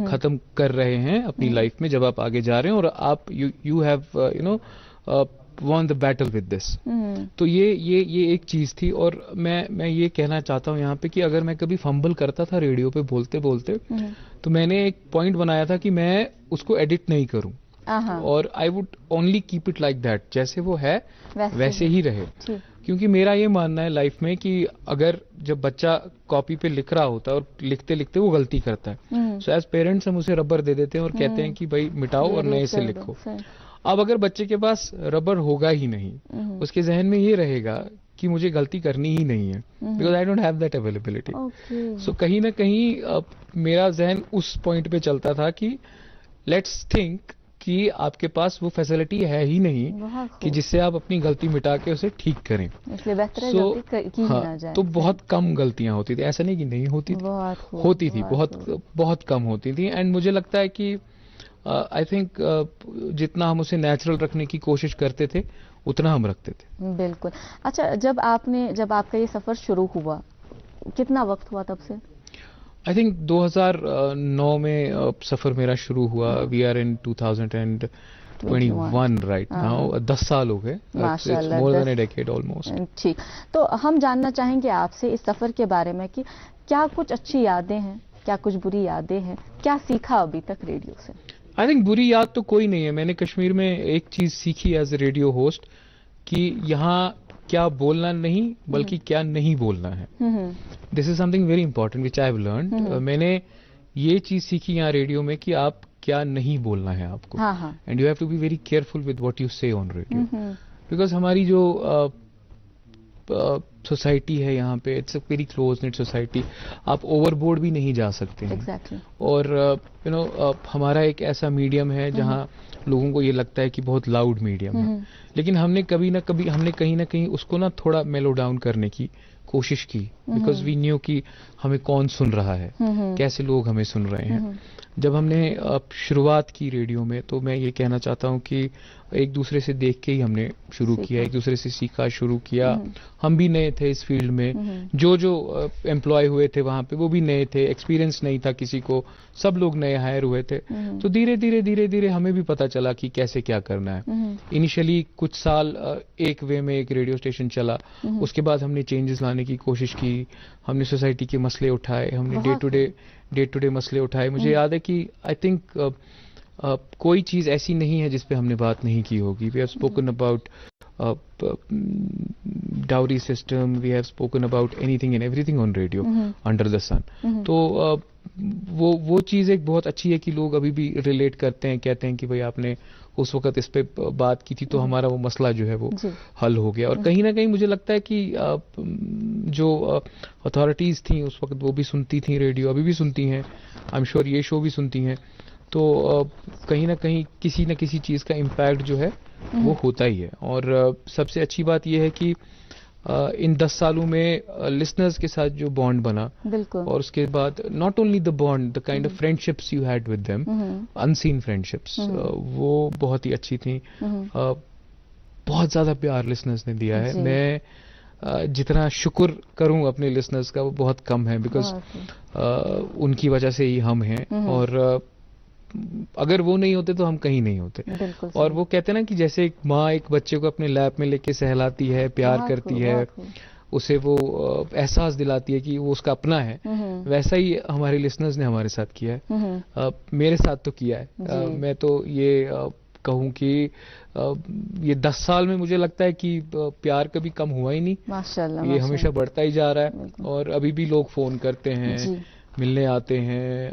ख़त्म कर रहे हैं अपनी लाइफ में जब आप आगे जा रहे हैं, और आप you have won the battle with this। तो ये एक चीज थी। और मैं ये कहना चाहता हूँ यहाँ पे कि अगर मैं कभी फंबल करता था रेडियो पे बोलते बोलते, तो मैंने एक पॉइंट बनाया था कि मैं उसको एडिट नहीं करूँ, और I would only keep it like that, जैसे वो है वैसे ही रहे। क्योंकि मेरा ये मानना है लाइफ में कि अगर जब बच्चा कॉपी पे लिख रहा होता है और लिखते लिखते वो गलती करता है, सो एज पेरेंट्स हम उसे रबर दे देते हैं और कहते हैं कि भाई मिटाओ और नए से लिखो। अब अगर बच्चे के पास रबर होगा ही नहीं, उसके जहन में ये रहेगा कि मुझे गलती करनी ही नहीं है, because I don't have that availability. So कहीं ना कहीं मेरा जहन उस पॉइंट पे चलता था कि लेट्स थिंक कि आपके पास वो फैसिलिटी है ही नहीं कि जिससे आप अपनी गलती मिटा के उसे ठीक करें। इसलिए बेहतर है गलती की ना जाए। तो बहुत कम गलतियां होती थी, ऐसा नहीं कि नहीं होती थी, होती थी, बहुत कम होती थी। एंड मुझे लगता है कि आई थिंक जितना हम उसे नेचुरल रखने की कोशिश करते थे उतना हम रखते थे. बिल्कुल. अच्छा, जब आपका ये सफर शुरू हुआ, कितना वक्त हुआ तब से? आई थिंक 2009 में सफर मेरा शुरू हुआ. We are in 2021 right now. 10 साल हो गए. More than a decade almost. ठीक. तो हम जानना चाहेंगे आपसे इस सफर के बारे में कि क्या कुछ अच्छी यादें हैं, क्या कुछ बुरी यादें हैं, क्या सीखा अभी तक रेडियो से? आई थिंक बुरी याद तो कोई नहीं है. मैंने कश्मीर में एक चीज सीखी एज ए रेडियो होस्ट कि यहाँ क्या बोलना नहीं बल्कि क्या नहीं बोलना है. This is something very important which I have learned. मैंने ये चीज सीखी यहाँ रेडियो में कि आप क्या नहीं बोलना है आपको. And you have to be very careful with what you say on radio, because हमारी जो सोसाइटी है यहाँ पे, it's a very close net society. आप ओवरबोर्ड भी नहीं जा सकते हैं. Exactly. और यू नो हमारा एक ऐसा मीडियम है जहाँ लोगों को ये लगता है कि बहुत लाउड मीडियम है, लेकिन हमने कहीं ना कहीं उसको ना थोड़ा मेलो डाउन करने की कोशिश की, बिकॉज वी न्यू कि हमें कौन सुन रहा है, कैसे लोग हमें सुन रहे हैं. जब हमने शुरुआत की रेडियो में, तो मैं ये कहना चाहता हूँ कि एक दूसरे से देख के ही हमने शुरू किया, एक दूसरे से सीखा शुरू किया. हम भी नए थे इस फील्ड में, जो एम्प्लॉय हुए थे वहाँ पे वो भी नए थे, एक्सपीरियंस नहीं था किसी को, सब लोग नए हायर हुए थे. तो धीरे धीरे हमें भी पता चला कि कैसे क्या करना है. इनिशियली कुछ साल एक वे में एक रेडियो स्टेशन चला, उसके बाद हमने चेंजेस लाने की कोशिश की. हमने सोसाइटी के मसले उठाए, हमने डे टू डे मसले उठाए. मुझे याद है कि आई थिंक कोई चीज ऐसी नहीं है जिस पे हमने बात नहीं की होगी. We have spoken about dowry system, we have spoken about anything and everything on radio under the sun. तो वो चीज एक बहुत अच्छी है कि लोग अभी भी रिलेट करते हैं, कहते हैं कि भाई आपने उस वक्त इस पे बात की थी तो हमारा वो मसला जो है वो हल हो गया. और कहीं ना कहीं मुझे लगता है कि जो अथॉरिटीज थी उस वक्त वो भी सुनती थी रेडियो, अभी भी सुनती हैं. आई एम श्योर ये शो भी सुनती हैं. तो कहीं ना कहीं किसी न किसी चीज का इम्पैक्ट जो है वो होता ही है. और सबसे अच्छी बात यह है कि इन 10 सालों में लिसनर्स के साथ जो बॉन्ड बना, और उसके बाद not only the bond, the kind of friendships you had with them, unseen friendships, वो बहुत ही अच्छी थी. बहुत ज्यादा प्यार लिसनर्स ने दिया है. मैं जितना शुक्र करूं अपने लिसनर्स का वो बहुत कम है, बिकॉज उनकी वजह से ही हम हैं. और अगर वो नहीं होते तो हम कहीं नहीं होते. और वो कहते हैं ना कि जैसे एक माँ एक बच्चे को अपने लैप में लेके सहलाती है, प्यार करती है, उसे वो एहसास दिलाती है कि वो उसका अपना है, वैसा ही हमारे लिसनर्स ने हमारे साथ किया है. मेरे साथ तो किया है. मैं तो ये कहूँ कि ये 10 साल में मुझे लगता है कि प्यार कभी कम हुआ ही नहीं. माशाल्लाह, ये हमेशा बढ़ता ही जा रहा है. और अभी भी लोग फोन करते हैं, मिलने आते हैं,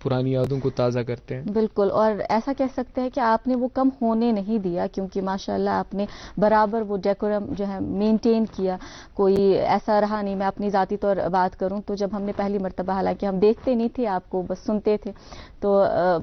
पुरानी यादों को ताज़ा करते हैं. बिल्कुल. और ऐसा कह सकते हैं कि आपने वो कम होने नहीं दिया, क्योंकि माशाल्लाह आपने बराबर वो डेकोरम जो है मेंटेन किया. कोई ऐसा रहा नहीं. मैं अपनी ज़ाती तौर बात करूं तो जब हमने पहली मरतबा, हालांकि हम देखते नहीं थे आपको, बस सुनते थे, तो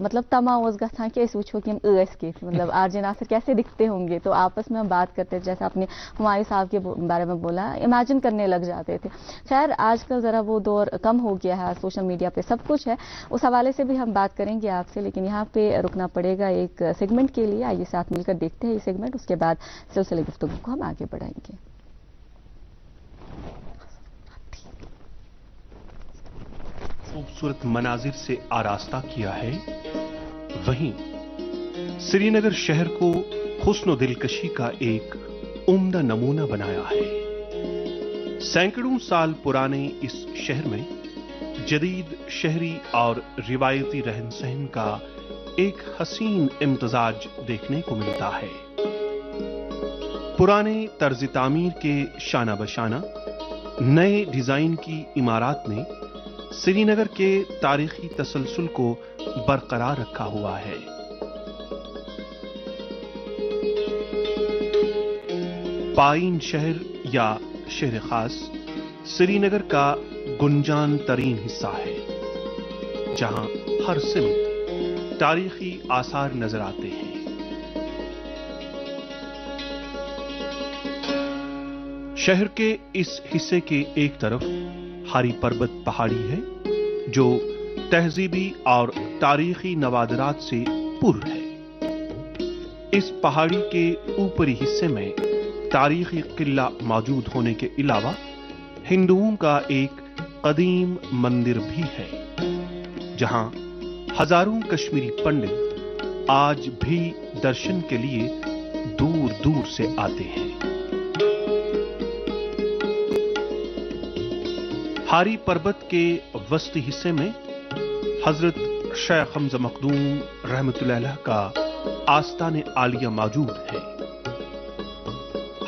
मतलब तमा ओस गथा कि सोचो कि हम ऐस के मतलब आरजे नासिर कैसे दिखते होंगे, तो आपस में हम बात करते थे. जैसे आपने हुमायूं साहब के बारे में बोला, इमेजिन करने लग जाते थे. खैर आजकल ज़रा वो दौर कम हो गया है, सोशल मीडिया पे सब कुछ है, उस हवाले से भी हम बात करेंगे आपसे, लेकिन यहाँ पे रुकना पड़ेगा एक सेगमेंट के लिए. आइए साथ मिलकर देखते हैं ये सेगमेंट, उसके बाद सिलसिले गुफ्तगू को हम आगे बढ़ाएंगे. खूबसूरत मनाजिर से आरास्ता किया है, वहीं श्रीनगर शहर को हुस्न दिलकशी का एक उम्दा नमूना बनाया है. सैकड़ों साल पुराने इस शहर में जदीद शहरी और रिवायती रहन सहन का एक हसीन इम्तजाज देखने को मिलता है. पुराने तर्ज तामीर के शाना बशाना नए डिजाइन की इमारत ने श्रीनगर के तारीखी तसलसल को बरकरार रखा हुआ है. पाइन शहर या शहर खास श्रीनगर का गुंजान तरीन हिस्सा है, जहां हर सिमत तारीखी आसार नजर आते हैं. शहर के इस हिस्से के एक तरफ हरी पर्वत पहाड़ी है, जो तहजीबी और तारीखी नवादरात से पुर है। इस पहाड़ी के ऊपरी हिस्से में तारीखी किला मौजूद होने के अलावा हिंदुओं का एक कदीम मंदिर भी है, जहां हजारों कश्मीरी पंडित आज भी दर्शन के लिए दूर दूर से आते हैं। हारी पर्वत के वस्ती हिस्से में हजरत शेख हमजा मखदूम रहमतुल्लाह अलैह का आस्ताने आलिया मौजूद है।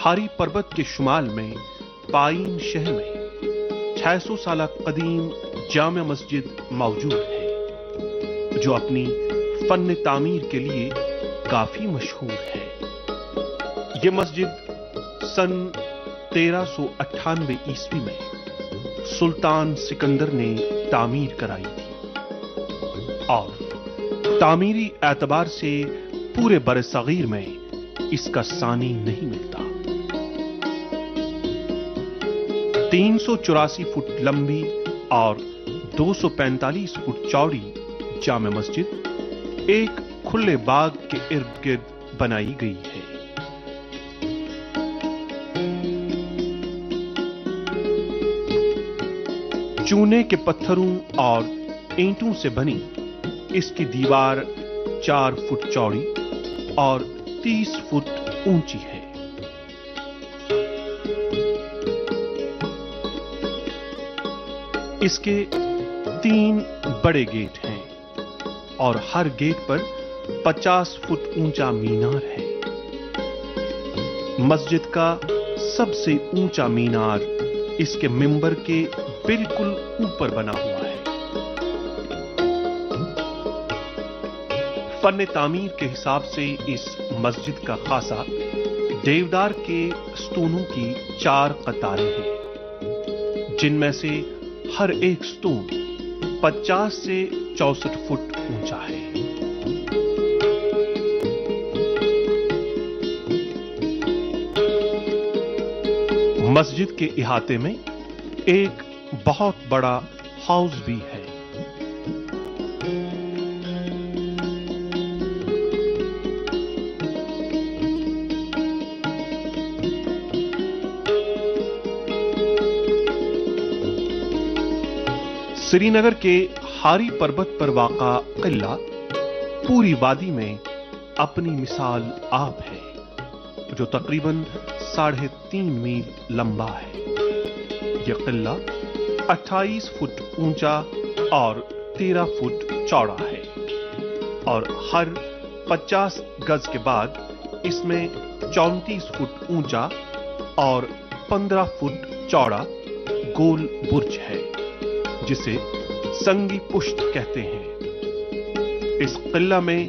हारी पर्वत के शुमाल में पाइन शहर में 600 साल कदीम जामा मस्जिद मौजूद है, जो अपनी फन तामीर के लिए काफी मशहूर है। यह मस्जिद सन 1398 ईस्वी में सुल्तान सिकंदर ने तामीर कराई थी और तामीरी एतबार से पूरे बरसगीर में इसका सानी नहीं मिलता। 384 फुट लंबी और 245 फुट चौड़ी जामा मस्जिद एक खुले बाग के इर्द गिर्द बनाई गई है। चूने के पत्थरों और ईंटों से बनी इसकी दीवार 4 फुट चौड़ी और 30 फुट ऊंची है। इसके 3 बड़े गेट हैं और हर गेट पर 50 फुट ऊंचा मीनार है। मस्जिद का सबसे ऊंचा मीनार इसके मिंबर के बिल्कुल ऊपर बना हुआ है। फन तामीर के हिसाब से इस मस्जिद का खासा देवदार के स्तूनों की 4 कतारें हैं, जिनमें से हर एक स्तून 50 से 64 फुट ऊंचा है। मस्जिद के इहाते में एक बहुत बड़ा हाउस भी है। श्रीनगर के हारी पर्वत पर वाक़ा किला पूरी वादी में अपनी मिसाल आप है, जो तकरीबन 3.5 मील लंबा है। यह किला 28 फुट ऊंचा और 13 फुट चौड़ा है और हर 50 गज के बाद इसमें 34 फुट ऊंचा और 15 फुट चौड़ा गोल बुर्ज है, जिसे संगी पुष्ट कहते हैं। इस किला में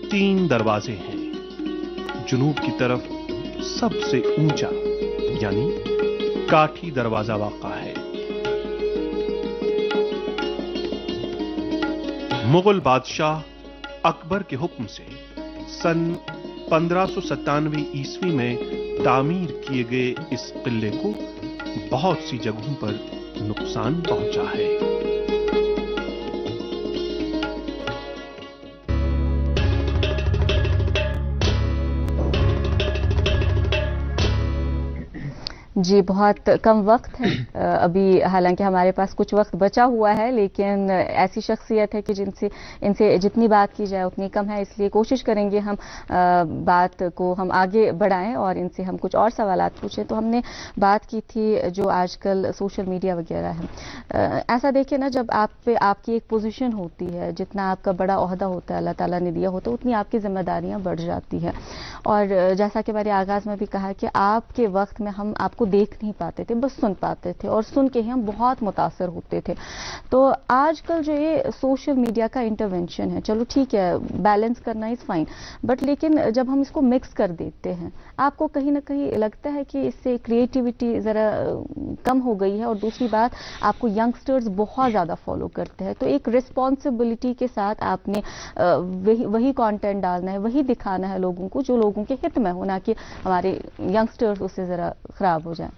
3 दरवाजे हैं। जुनूब की तरफ सबसे ऊंचा यानी काठी दरवाजा वाक़ा है। मुगल बादशाह अकबर के हुक्म से सन 1597 ईस्वी में तामीर किए गए इस किले को बहुत सी जगहों पर नुकसान पहुंचा है। जी, बहुत कम वक्त है अभी, हालांकि हमारे पास कुछ वक्त बचा हुआ है, लेकिन ऐसी शख्सियत है कि इनसे जितनी बात की जाए उतनी कम है, इसलिए कोशिश करेंगे हम बात को हम आगे बढ़ाएं और इनसे हम कुछ और सवालात पूछें। तो हमने बात की थी जो आजकल सोशल मीडिया वगैरह है। ऐसा देखिए ना, जब आप पे आपकी एक पोजीशन होती है, जितना आपका बड़ा ओहदा होता है अल्लाह ताला ने दिया होता है, उतनी आपकी जिम्मेदारियां बढ़ जाती है। और जैसा कि मैंने आगाज में भी कहा कि आपके वक्त में हम आपको देख नहीं पाते थे, बस सुन पाते थे और सुन के ही हम बहुत मुतासर होते थे। तो आजकल जो ये सोशल मीडिया का इंटरवेंशन है, चलो ठीक है, बैलेंस करना इज फाइन, बट लेकिन जब हम इसको मिक्स कर देते हैं, आपको कहीं ना कहीं लगता है कि इससे क्रिएटिविटी जरा कम हो गई है। और दूसरी बात, आपको यंगस्टर्स बहुत ज्यादा फॉलो करते हैं, तो एक रिस्पॉन्सिबिलिटी के साथ आपने वही कंटेंट डालना है, वही दिखाना है लोगों को जो लोगों के हित में हो, ना कि हमारे यंगस्टर्स उससे जरा खराब हो जाए।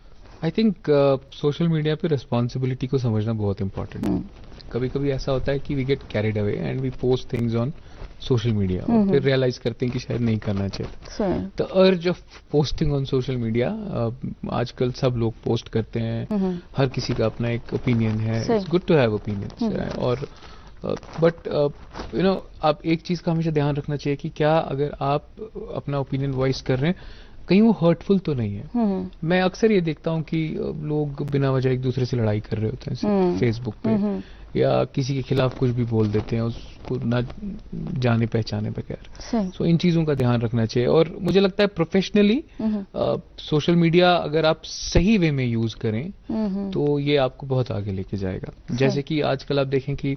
आई थिंक सोशल मीडिया पे रिस्पॉन्सिबिलिटी को समझना बहुत इंपॉर्टेंट है. कभी कभी ऐसा होता है कि we get carried away and we post things on social media और फिर रियलाइज करते हैं कि शायद नहीं करना चाहिए. The urge of posting on social media, आजकल सब लोग पोस्ट करते हैं, हर किसी का अपना एक ओपिनियन है. It's good to have opinions और बट यू नो आप एक चीज का हमेशा ध्यान रखना चाहिए कि क्या अगर आप अपना ओपिनियन वॉइस कर रहे हैं कहीं वो हर्टफुल तो नहीं है. मैं अक्सर ये देखता हूँ कि लोग बिना वजह एक दूसरे से लड़ाई कर रहे होते हैं फेसबुक पे, या किसी के खिलाफ कुछ भी बोल देते हैं उसको ना जाने पहचाने बगैर. सो इन चीजों का ध्यान रखना चाहिए. और मुझे लगता है प्रोफेशनली सोशल मीडिया अगर आप सही वे में यूज करें तो ये आपको बहुत आगे लेके जाएगा. जैसे कि आजकल आप देखें कि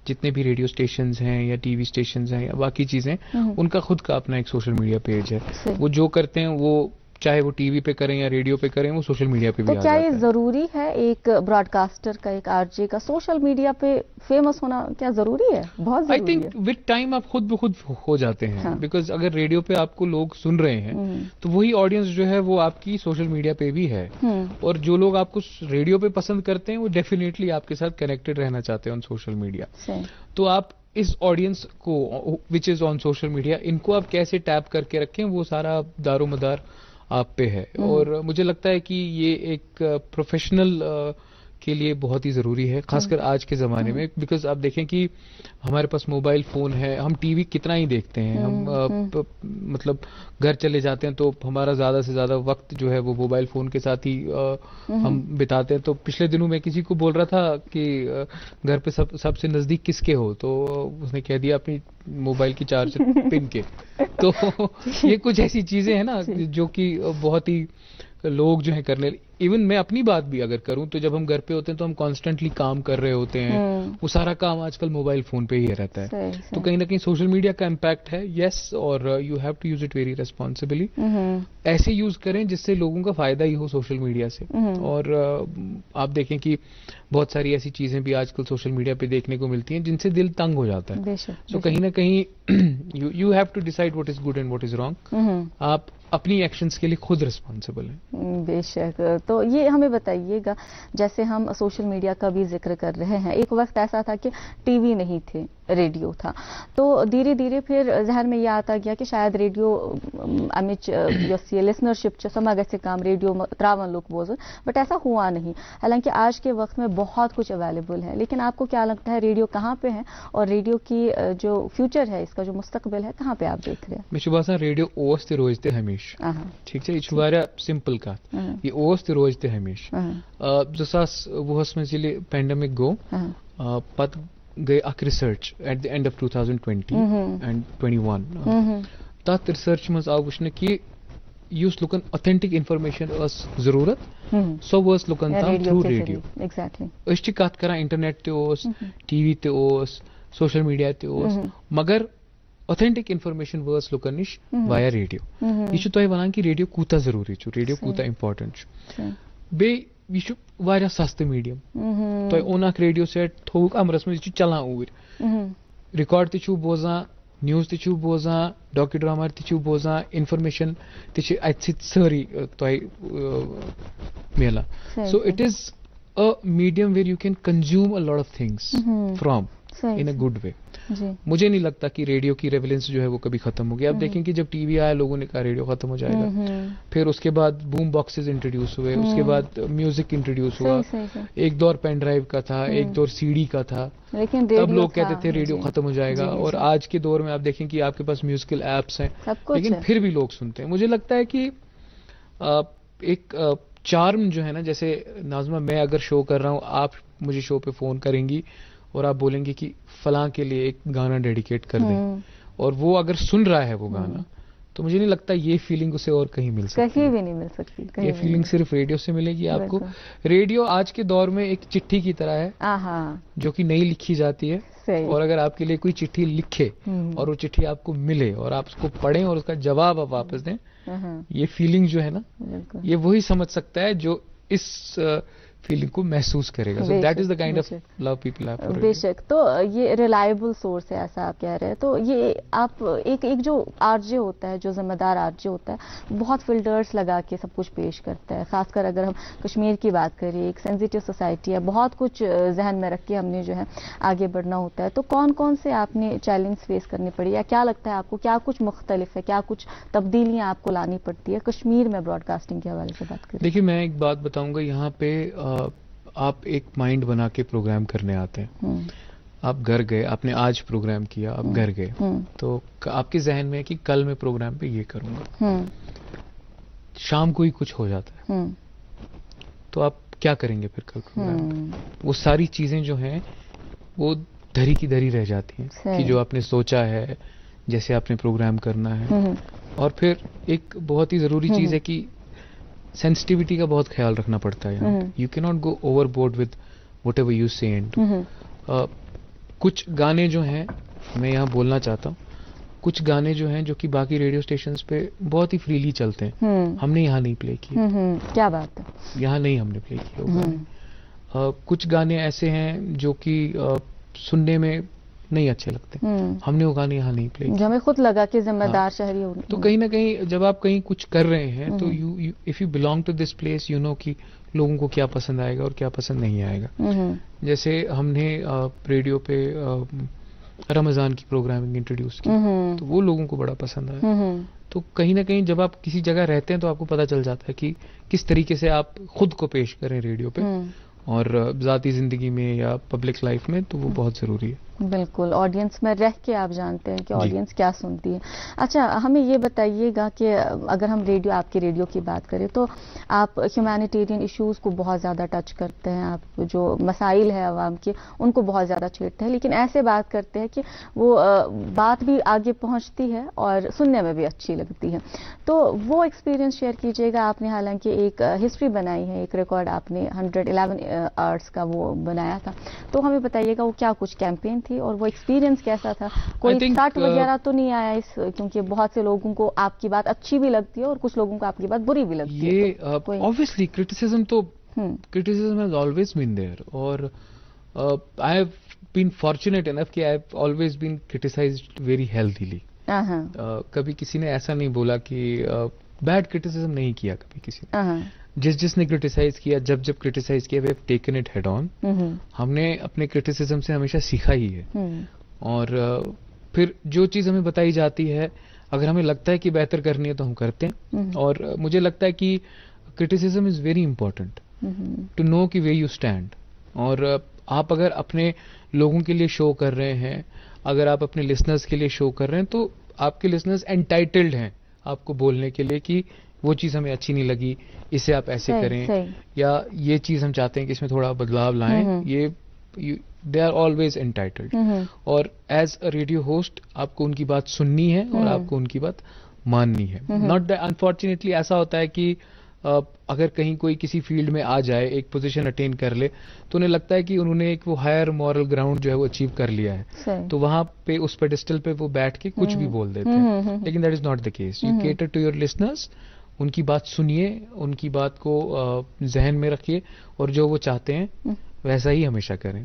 जितने भी रेडियो स्टेशंस हैं या टीवी स्टेशंस हैं या बाकी चीजें, उनका खुद का अपना एक सोशल मीडिया पेज है. वो जो करते हैं वो चाहे वो टीवी पे करें या रेडियो पे करें, वो सोशल मीडिया पे भी आ जाता है. तो क्या ये जरूरी है एक ब्रॉडकास्टर का, एक आरजे का सोशल मीडिया पे फेमस होना क्या जरूरी है? बहुत जरूरी है. आई थिंक विद टाइम आप खुद ब खुद हो जाते हैं. बिकॉज अगर रेडियो पे आपको लोग सुन रहे हैं तो वही ऑडियंस जो है वो आपकी सोशल मीडिया पे भी है. और जो लोग आपको रेडियो पे पसंद करते हैं वो डेफिनेटली आपके साथ कनेक्टेड रहना चाहते हैं ऑन सोशल मीडिया. तो आप इस ऑडियंस को which is on social media, इनको आप कैसे टैप करके रखें, वो सारा दारोमदार आप पे है. और मुझे लगता है कि ये एक प्रोफेशनल के लिए बहुत ही जरूरी है, खासकर आज के जमाने में. बिकॉज आप देखें कि हमारे पास मोबाइल फोन है, हम टीवी कितना ही देखते हैं, हम मतलब घर चले जाते हैं तो हमारा ज्यादा से ज्यादा वक्त जो है वो मोबाइल फोन के साथ ही हम बिताते हैं. तो पिछले दिनों मैं किसी को बोल रहा था कि घर पे सबसे नजदीक किसके हो, तो उसने कह दिया अपनी मोबाइल की चार्जर पिन के. तो ये कुछ ऐसी चीजें हैं ना जो कि बहुत ही लोग जो है करने. इवन मैं अपनी बात भी अगर करूं तो जब हम घर पे होते हैं तो हम कॉन्स्टेंटली काम कर रहे होते हैं, वो सारा काम आजकल मोबाइल फोन पे ही रहता है. तो कहीं ना कहीं सोशल मीडिया का इम्पैक्ट है, यस, और you have to use it very responsibly. ऐसे यूज करें जिससे लोगों का फायदा ही हो सोशल मीडिया से. और आप देखें कि बहुत सारी ऐसी चीजें भी आजकल सोशल मीडिया पे देखने को मिलती हैं जिनसे दिल तंग हो जाता है. सो कहीं ना कहीं you have to decide what is good and what is wrong. आप अपनी एक्शंस के लिए खुद रिस्पॉन्सिबल हैं. बेशक. तो ये हमें बताइएगा, जैसे हम सोशल मीडिया का भी जिक्र कर रहे हैं, एक वक्त ऐसा था कि टीवी नहीं थे, रेडियो था. तो धीरे धीरे फिर जहन में यह आता गया कि शायद रेडियो लिसनरशिप समागत से काम रेडियो त्रावन लोग बोझ, बट ऐसा हुआ नहीं. हालांकि आज के वक्त में बहुत कुछ अवेलेबल है, लेकिन आपको क्या लगता है रेडियो कहाँ पे है और रेडियो की जो फ्यूचर है, इसका जो मुस्तकबिल है, कहाँ पे आप देख रहे हैं? मैं शुभ रेडियो ओस ते रोज ते हमेशा. ठीक है, यह वारिया सिंपल कत. ये ओस ते रोज ते हमेशा 2020 में जिले पैंडेमिक गो, पत गई अख research at the end of 2020 and 21. तथ रिसर्च मज आव वुचने कि युस लुकन ऑथेंटिक इंफॉर्मेशन जरूरत, सो वस लुकन ताम थ्रू रेडियो. एग्जैक्टली. कत करा इंटरनेट ते टीवी ते सोशल मीडिया ते, मगर ऑथेंटिक इंफॉर्मेशन वर्स लुकन निश वाया रेडियो. यह तुम वन कि रेडियो कूता जरूरी, रेडियो कूता इंपॉर्टेंट. बे यह वारिया सस्त मीडियम. तुम ओन अख रेडियो सेट थोक अमरस में चलान ऊर, रिकॉर्ड तू बोजान, न्यूज तू बोजान, डॉक्यू ड्रामा तू बोजान, इंफॉर्मेशन अत सारी मिलान. So it is a medium where you can consume a lot of things from in a good way. मुझे नहीं लगता कि रेडियो की रेवेलेंस जो है वो कभी खत्म होगी. आप देखें कि जब टीवी आया लोगों ने कहा रेडियो खत्म हो जाएगा, फिर उसके बाद बूम बॉक्सेस इंट्रोड्यूस हुए, उसके बाद म्यूजिक इंट्रोड्यूस हुआ. एक दौर पेन ड्राइव का था, एक दौर सीडी का था, लेकिन तब लोग कहते थे रेडियो खत्म हो जाएगा. और आज के दौर में आप देखें कि आपके पास म्यूजिकल एप्स हैं, लेकिन फिर भी लोग सुनते हैं. मुझे लगता है कि एक चार्म जो है ना, जैसे नाज़मा मैं अगर शो कर रहा हूँ, आप मुझे शो पे फोन करेंगी और आप बोलेंगे कि फलां के लिए एक गाना डेडिकेट कर दें, और वो अगर सुन रहा है वो गाना, तो मुझे नहीं लगता ये फीलिंग उसे और कहीं मिल सकती, कहीं भी नहीं मिल सकती. ये फीलिंग सिर्फ रेडियो से मिलेगी आपको. रेडियो आज के दौर में एक चिट्ठी की तरह है जो कि नहीं लिखी जाती है, और अगर आपके लिए कोई चिट्ठी लिखे और वो चिट्ठी आपको मिले और आप उसको पढ़ें और उसका जवाब आप वापस दें, ये फीलिंग जो है ना, ये वही समझ सकता है जो इस फीलिंग को महसूस करेगा. So that is the kind of love people have for radio. बेशक. तो ये रिलायबल सोर्स है ऐसा आप कह रहे हैं. तो ये आप एक जो आरजे होता है, जो जिम्मेदार आरजे होता है, बहुत फिल्टर्स लगा के सब कुछ पेश करता है. खासकर अगर हम कश्मीर की बात करें, एक सेंसिटिव सोसाइटी है, बहुत कुछ जहन में रख के हमने जो है आगे बढ़ना होता है. तो कौन कौन से आपने चैलेंज फेस करने पड़ी, या क्या लगता है आपको क्या कुछ मुख्तलिफ है, क्या कुछ तब्दीलियां आपको लानी पड़ती है कश्मीर में ब्रॉडकास्टिंग के हवाले से बात करें? देखिए, मैं एक बात बताऊंगा. यहाँ पे आप एक माइंड बना के प्रोग्राम करने आते हैं. आप घर गए, आपने आज प्रोग्राम किया, आप घर गए, तो आपके जहन में है कि कल मैं प्रोग्राम पे ये करूंगा. शाम को ही कुछ हो जाता है, तो आप क्या करेंगे फिर कल प्रोग्राम? वो सारी चीजें जो हैं वो धरी की धरी रह जाती हैं कि जो आपने सोचा है, जैसे आपने प्रोग्राम करना है. और फिर एक बहुत ही जरूरी चीज है कि सेंसिटिविटी का बहुत ख्याल रखना पड़ता है. You can not go over board with what ever you से. कुछ गाने जो हैं, मैं यहाँ बोलना चाहता हूँ, कुछ गाने जो हैं जो कि बाकी रेडियो स्टेशंस पे बहुत ही फ्रीली चलते हैं, हमने यहाँ नहीं प्ले किए. क्या बात है? यहाँ नहीं हमने प्ले किए वो गाने. कुछ गाने ऐसे हैं जो कि सुनने में नहीं अच्छे लगते, हमने वो गाने यहाँ नहीं प्ले किए. जो हमें खुद लगा कि जिम्मेदार शहरी हो. तो कहीं ना कहीं जब आप कहीं कुछ कर रहे हैं तो if you belong to this place, you know कि लोगों को क्या पसंद आएगा और क्या पसंद नहीं आएगा. जैसे हमने रेडियो पे रमजान की प्रोग्रामिंग इंट्रोड्यूस की, तो वो लोगों को बड़ा पसंद आया. तो कहीं ना कहीं जब आप किसी जगह रहते हैं तो आपको पता चल जाता है कि किस तरीके से आप खुद को पेश करें रेडियो पे, और ज़ाती ज़िंदगी में या पब्लिक लाइफ में, तो वो बहुत ज़रूरी है. बिल्कुल, ऑडियंस में रह के आप जानते हैं कि ऑडियंस क्या सुनती है. अच्छा, हमें ये बताइएगा कि अगर हम आपके रेडियो की बात करें, तो आप ह्यूमैनिटेरियन इश्यूज़ को बहुत ज़्यादा टच करते हैं, आप जो मसाइल है आवाम के उनको बहुत ज़्यादा छेड़ते हैं, लेकिन ऐसे बात करते हैं कि वो बात भी आगे पहुँचती है और सुनने में भी अच्छी लगती है. तो वो एक्सपीरियंस शेयर कीजिएगा. आपने हालांकि एक हिस्ट्री बनाई है, एक रिकॉर्ड आपने 111 आवर्स का वो बनाया था, तो हमें बताइएगा वो क्या कुछ कैंपेन थी और वो एक्सपीरियंस कैसा था? कोई स्टार्ट वगैरह तो नहीं आया इस, क्योंकि बहुत से लोगों को आपकी बात अच्छी भी लगती है और कुछ लोगों को आपकी बात बुरी भी लगती है. ये obviously criticism has always been there, और I have been fortunate enough कि I have always been criticised very healthily. कभी किसी ने ऐसा नहीं बोला कि बैड क्रिटिसिज्म नहीं किया कभी किसी ने. जिसने क्रिटिसाइज किया, जब क्रिटिसाइज किया, we have taken it head on. हमने अपने क्रिटिसिज्म से हमेशा सीखा ही है. और फिर जो चीज हमें बताई जाती है, अगर हमें लगता है कि बेहतर करनी है तो हम करते हैं. और मुझे लगता है कि criticism is very important to know कि वे यू स्टैंड. और आप अगर अपने लोगों के लिए शो कर रहे हैं, अगर आप अपने लिसनर्स के लिए शो कर रहे हैं, तो आपके लिसनर्स एंटाइटल्ड हैं आपको बोलने के लिए कि वो चीज हमें अच्छी नहीं लगी, इसे आप ऐसे करें, या ये चीज हम चाहते हैं कि इसमें थोड़ा बदलाव लाएं. ये दे आर ऑलवेज एंटाइटल्ड. और एज अ रेडियो होस्ट आपको उनकी बात सुननी है और आपको उनकी बात माननी है. नॉट दैट अनफॉर्चुनेटली ऐसा होता है कि अगर कहीं कोई किसी फील्ड में आ जाए, एक पोजीशन अटेन कर ले, तो उन्हें लगता है कि उन्होंने एक वो हायर मॉरल ग्राउंड जो है वो अचीव कर लिया है, तो वहां पे उस पेडिस्टल पे वो बैठ के कुछ भी बोल देते हैं. लेकिन that is not the case. You cater to your listeners, उनकी बात सुनिए, उनकी बात को जहन में रखिए, और जो वो चाहते हैं वैसा ही हमेशा करें.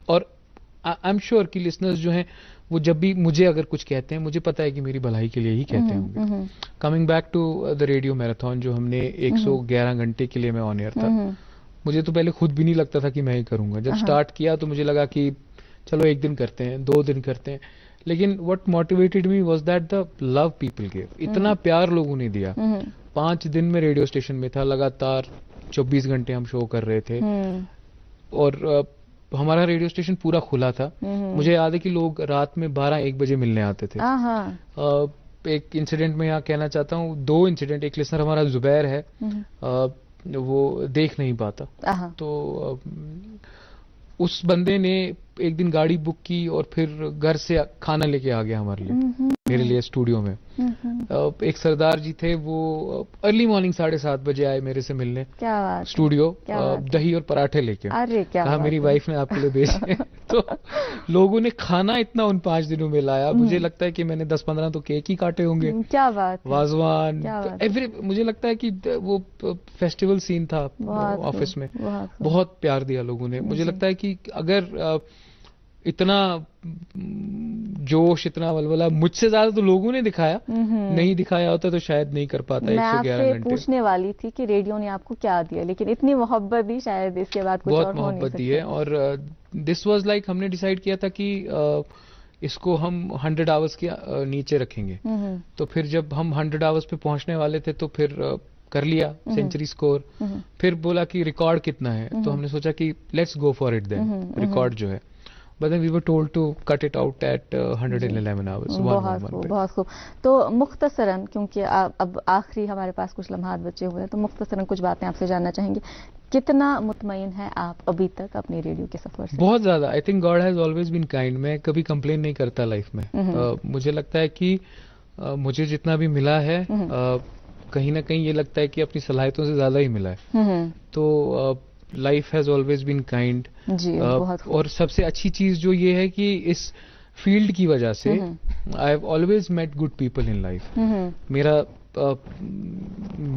और आई एम श्योर कि लिसनर्स जो हैं वो जब भी मुझे अगर कुछ कहते हैं, मुझे पता है कि मेरी भलाई के लिए ही कहते होंगे. Coming back to the radio marathon जो हमने 111 घंटे के लिए मैं ऑन एयर था, मुझे तो पहले खुद भी नहीं लगता था कि मैं ही करूंगा. जब स्टार्ट किया तो मुझे लगा कि चलो 1 दिन करते हैं, 2 दिन करते हैं, लेकिन what motivated me was that the love people give. इतना प्यार लोगों ने दिया. 5 दिन में रेडियो स्टेशन में था, लगातार 24 घंटे हम शो कर रहे थे, और हमारा रेडियो स्टेशन पूरा खुला था. मुझे याद है कि लोग रात में 12-1 बजे मिलने आते थे. एक इंसिडेंट में यहाँ कहना चाहता हूँ, 2 इंसिडेंट. एक लिसनर हमारा जुबैर है, वो देख नहीं पाता, तो उस बंदे ने एक दिन गाड़ी बुक की और फिर घर से खाना लेके आ गया हमारे लिए, मेरे लिए स्टूडियो में. एक सरदार जी थे, वो अर्ली मॉर्निंग 7:30 बजे आए मेरे से मिलने. क्या बात, स्टूडियो दही और पराठे लेके. अरे क्या कहा, मेरी वाइफ ने आपके लिए भेजे. तो लोगों ने खाना इतना उन 5 दिनों में लाया, मुझे लगता है कि मैंने 10-15 तो केक ही काटे होंगे. क्या बात, वाजवान, एवरी, मुझे लगता है कि वो फेस्टिवल सीन था ऑफिस में. बहुत प्यार दिया लोगों ने. मुझे लगता है कि अगर इतना जोश, इतना वलवला मुझसे ज्यादा तो लोगों ने दिखाया, नहीं दिखाया होता तो शायद नहीं कर पाता 111 घंटे. मैं पूछने वाली थी कि रेडियो ने आपको क्या दिया, लेकिन इतनी मोहब्बत दी, शायद इसके बाद कुछ और हो नहीं सकता. बहुत मोहब्बत दी है. और दिस वाज लाइक, हमने डिसाइड किया था कि इसको हम 100 आवर्स के नीचे रखेंगे. तो फिर जब हम 100 आवर्स पे पहुंचने वाले थे तो फिर कर लिया सेंचुरी स्कोर. फिर बोला कि रिकॉर्ड कितना है, तो हमने सोचा कि let's go for it then, record जो है. But then we were told to cut it out at 111 hours. बहुत खूब. तो मुख्तसरन, क्योंकि अब आखिरी हमारे पास कुछ लम्हात बचे हुए हैं, तो मुख्तसरन कुछ बातें आपसे जानना चाहेंगे. कितना मुतमईन है आप अभी तक अपने रेडियो के सफर से? बहुत ज्यादा. I think God has always been kind. मैं कभी कंप्लेन नहीं करता लाइफ में. मुझे लगता है कि मुझे जितना भी मिला है कहीं ना कहीं ये लगता है कि अपनी सलाहियतों से ज्यादा ही मिला है. तो life has always been kind. और सबसे अच्छी चीज जो ये है कि इस फील्ड की वजह से I have always met good people in life. मेरा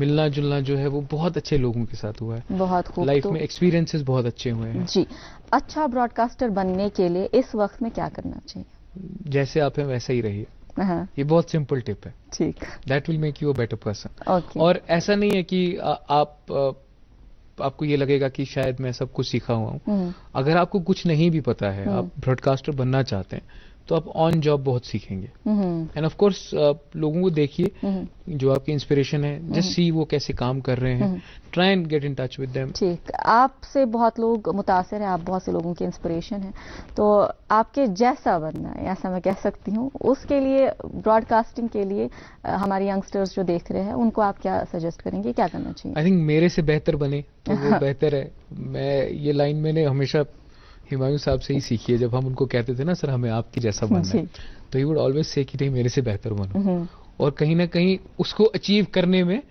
मिलना जुलना जो है वो बहुत अच्छे लोगों के साथ हुआ है. बहुत खूब. लाइफ में एक्सपीरियंसेस बहुत अच्छे हुए हैं. जी. अच्छा ब्रॉडकास्टर बनने के लिए इस वक्त में क्या करना चाहिए? जैसे आप हैं वैसा ही रहिए. ये बहुत सिंपल टिप है. ठीक. That will make you a better person. Okay. और ऐसा नहीं है कि आपको ये लगेगा कि शायद मैं सब कुछ सीखा हुआ हूँ. अगर आपको कुछ नहीं भी पता है, आप ब्रॉडकास्टर बनना चाहते हैं, तो आप ऑन जॉब बहुत सीखेंगे. एंड ऑफ कोर्स लोगों को देखिए जो आपकी इंस्पिरेशन है, जस्ट सी वो कैसे काम कर रहे हैं, try and get in touch with them. ठीक. आपसे बहुत लोग मुतासिर हैं, आप बहुत से लोगों की इंस्पिरेशन है, तो आपके जैसा बनना है, ऐसा मैं कह सकती हूँ, उसके लिए ब्रॉडकास्टिंग के लिए हमारे यंगस्टर्स जो देख रहे हैं उनको आप क्या सजेस्ट करेंगे, क्या करना चाहिए? आई थिंक मेरे से बेहतर बने तो वो बेहतर है. मैं ये लाइन मैंने हमेशा हुमायूं साहब से ही सीखी है. जब हम उनको कहते थे ना, सर हमें आपकी जैसा बनना है, तो ही वुड ऑलवेज से कि नहीं मेरे से बेहतर बनो. और कहीं ना कहीं उसको अचीव करने में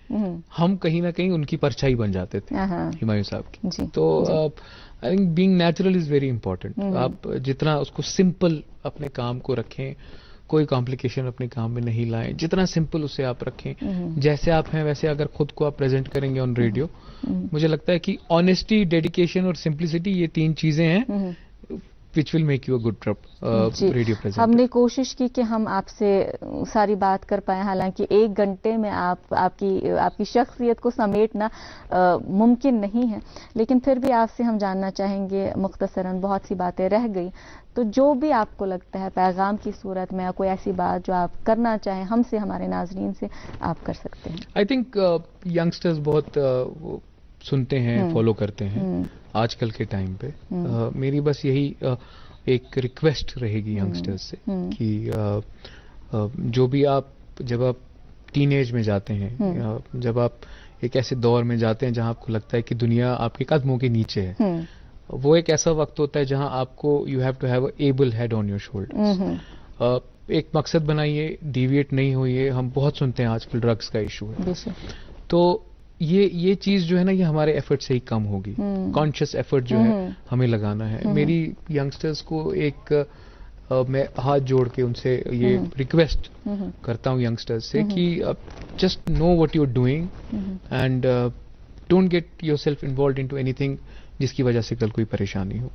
हम कहीं ना कहीं उनकी परछाई बन जाते थे हुमायूं साहब की. तो I think being natural is very important. आप जितना उसको सिंपल अपने काम को रखें, कोई कॉम्प्लिकेशन अपने काम में नहीं लाएं, जितना सिंपल उसे आप रखें, जैसे आप हैं वैसे अगर खुद को आप प्रेजेंट करेंगे ऑन रेडियो, मुझे लगता है कि ऑनेस्टी, डेडिकेशन और सिंप्लिसिटी, ये 3 चीजें हैं which will make you a good radio presenter. हमने कोशिश की कि हम आपसे सारी बात कर पाए, हालांकि 1 घंटे में आपकी शख्सियत को समेटना मुमकिन नहीं है, लेकिन फिर भी आपसे हम जानना चाहेंगे मुख्तसरन, बहुत सी बातें रह गई, तो जो भी आपको लगता है पैगाम की सूरत में, कोई ऐसी बात जो आप करना चाहें हमसे, हमारे नाजरीन से, आप कर सकते हैं. आई थिंक यंगस्टर्स बहुत सुनते हैं, फॉलो करते हैं आजकल के टाइम पे. मेरी बस यही एक रिक्वेस्ट रहेगी यंगस्टर्स से कि जो भी जब आप टीनेज में जाते हैं, जब आप एक ऐसे दौर में जाते हैं जहां आपको लगता है कि दुनिया आपके कदमों के नीचे है, वो एक ऐसा वक्त होता है जहां आपको you have to have a able head on your shoulders. एक मकसद बनाइए, डिविएट नहीं होइए. हम बहुत सुनते हैं आजकल ड्रग्स का इशू है, तो ये चीज जो है ना, ये हमारे एफर्ट से ही कम होगी. कॉन्शियस एफर्ट जो है हमें लगाना है. मेरी यंगस्टर्स को मैं हाथ जोड़ के उनसे ये रिक्वेस्ट करता हूँ यंगस्टर्स से कि just know what you are doing and don't get yourself involved into anything जिसकी वजह से कल कोई परेशानी हो.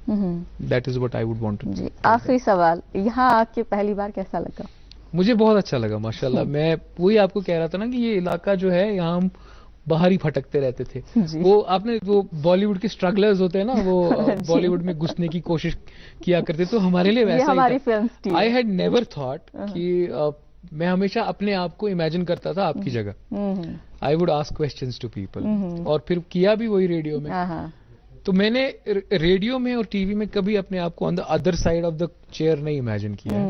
That is what I would want to. आखिरी सवाल, यहाँ आके पहली बार कैसा लगा? मुझे बहुत अच्छा लगा माशाल्लाह. मैं वही आपको कह रहा था ना कि ये इलाका जो है, यहाँ हम बाहर ही भटकते रहते थे. वो आपने वो बॉलीवुड के स्ट्रगलर्स होते हैं ना, वो बॉलीवुड में घुसने की कोशिश किया करते, तो हमारे लिए वैसा ही था. आई हैड नेवर थॉट कि मैं हमेशा अपने आप को इमेजिन करता था आपकी जगह. I would ask questions to people, और फिर किया भी वही रेडियो में. तो मैंने रेडियो में और टीवी में कभी अपने आप को on the other side of the chair नहीं इमेजिन किया.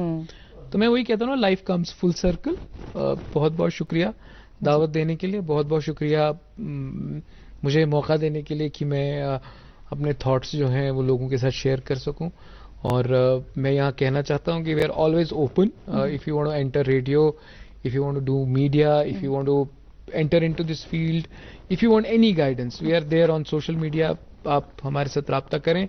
तो मैं वही कहता हूँ ना, लाइफ कम्स फुल सर्कल. बहुत बहुत शुक्रिया दावत देने के लिए, बहुत बहुत शुक्रिया मुझे मौका देने के लिए कि मैं अपने थॉट्स जो हैं वो लोगों के साथ शेयर कर सकूं. और मैं यहाँ कहना चाहता हूँ कि we are always open. If you want to enter radio, if you want to do media, if you want to enter into this field, if you want any guidance, we are there on social media. आप हमारे साथ राब्ता करें.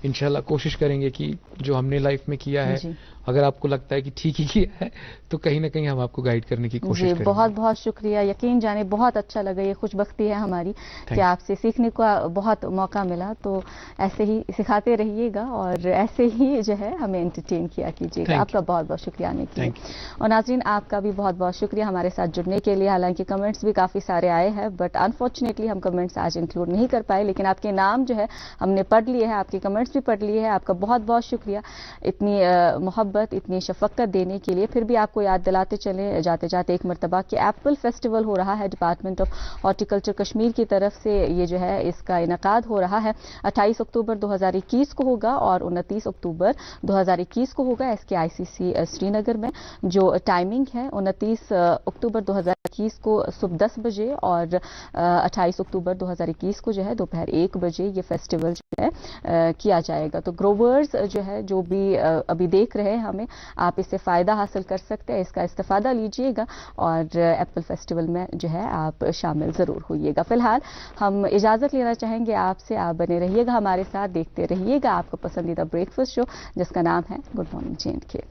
इंशाल्लाह कोशिश करेंगे कि जो हमने लाइफ में किया है, अगर आपको लगता है कि ठीक ही किया है तो कहीं ना कहीं हम आपको गाइड करने की कोशिश करेंगे। बहुत बहुत शुक्रिया, यकीन जाने बहुत अच्छा लगा, ये खुशबख्ती है हमारी कि आपसे सीखने का बहुत मौका मिला। तो ऐसे ही सिखाते रहिएगा और ऐसे ही जो है हमें एंटरटेन किया कीजिएगा। आपका बहुत बहुत शुक्रिया आने के लिए। और नाज़रीन आपका भी बहुत बहुत शुक्रिया हमारे साथ जुड़ने के लिए। हालांकि कमेंट्स भी काफ़ी सारे आए हैं बट अनफॉर्चुनेटली हम कमेंट्स आज इंक्लूड नहीं कर पाए, लेकिन आपके नाम जो है हमने पढ़ लिए हैं, आपके कमेंट्स भी पढ़ लिए हैं। आपका बहुत बहुत शुक्रिया इतनी मोहब्बत, इतनी शफकत देने के लिए। फिर भी आपको याद दिलाते चले जाते जाते एक मरतबा कि एप्पल फेस्टिवल हो रहा है डिपार्टमेंट ऑफ हॉर्टिकल्चर कश्मीर की तरफ से। ये जो है इसका इनकाद हो रहा है 28 अक्टूबर 2021 को होगा और 29 अक्टूबर 2021 को होगा SKICC श्रीनगर में। जो टाइमिंग है 29 अक्टूबर 2021 को सुबह 10 बजे और 28 अक्टूबर 2021 को जो है दोपहर 1 बजे ये फेस्टिवल जो है किया जाएगा। तो ग्रोवर्स जो है जो भी अभी देख रहे हैं हमें, आप इससे फ़ायदा हासिल कर सकते हैं, इसका इस्तेफादा लीजिएगा और एप्पल फेस्टिवल में जो है आप शामिल ज़रूर होइएगा। फ़िलहाल हम इजाज़त लेना चाहेंगे आपसे, आप बने रहिएगा हमारे साथ, देखते रहिएगा आपका पसंदीदा ब्रेकफास्ट शो जिसका नाम है गुड मॉर्निंग J&K।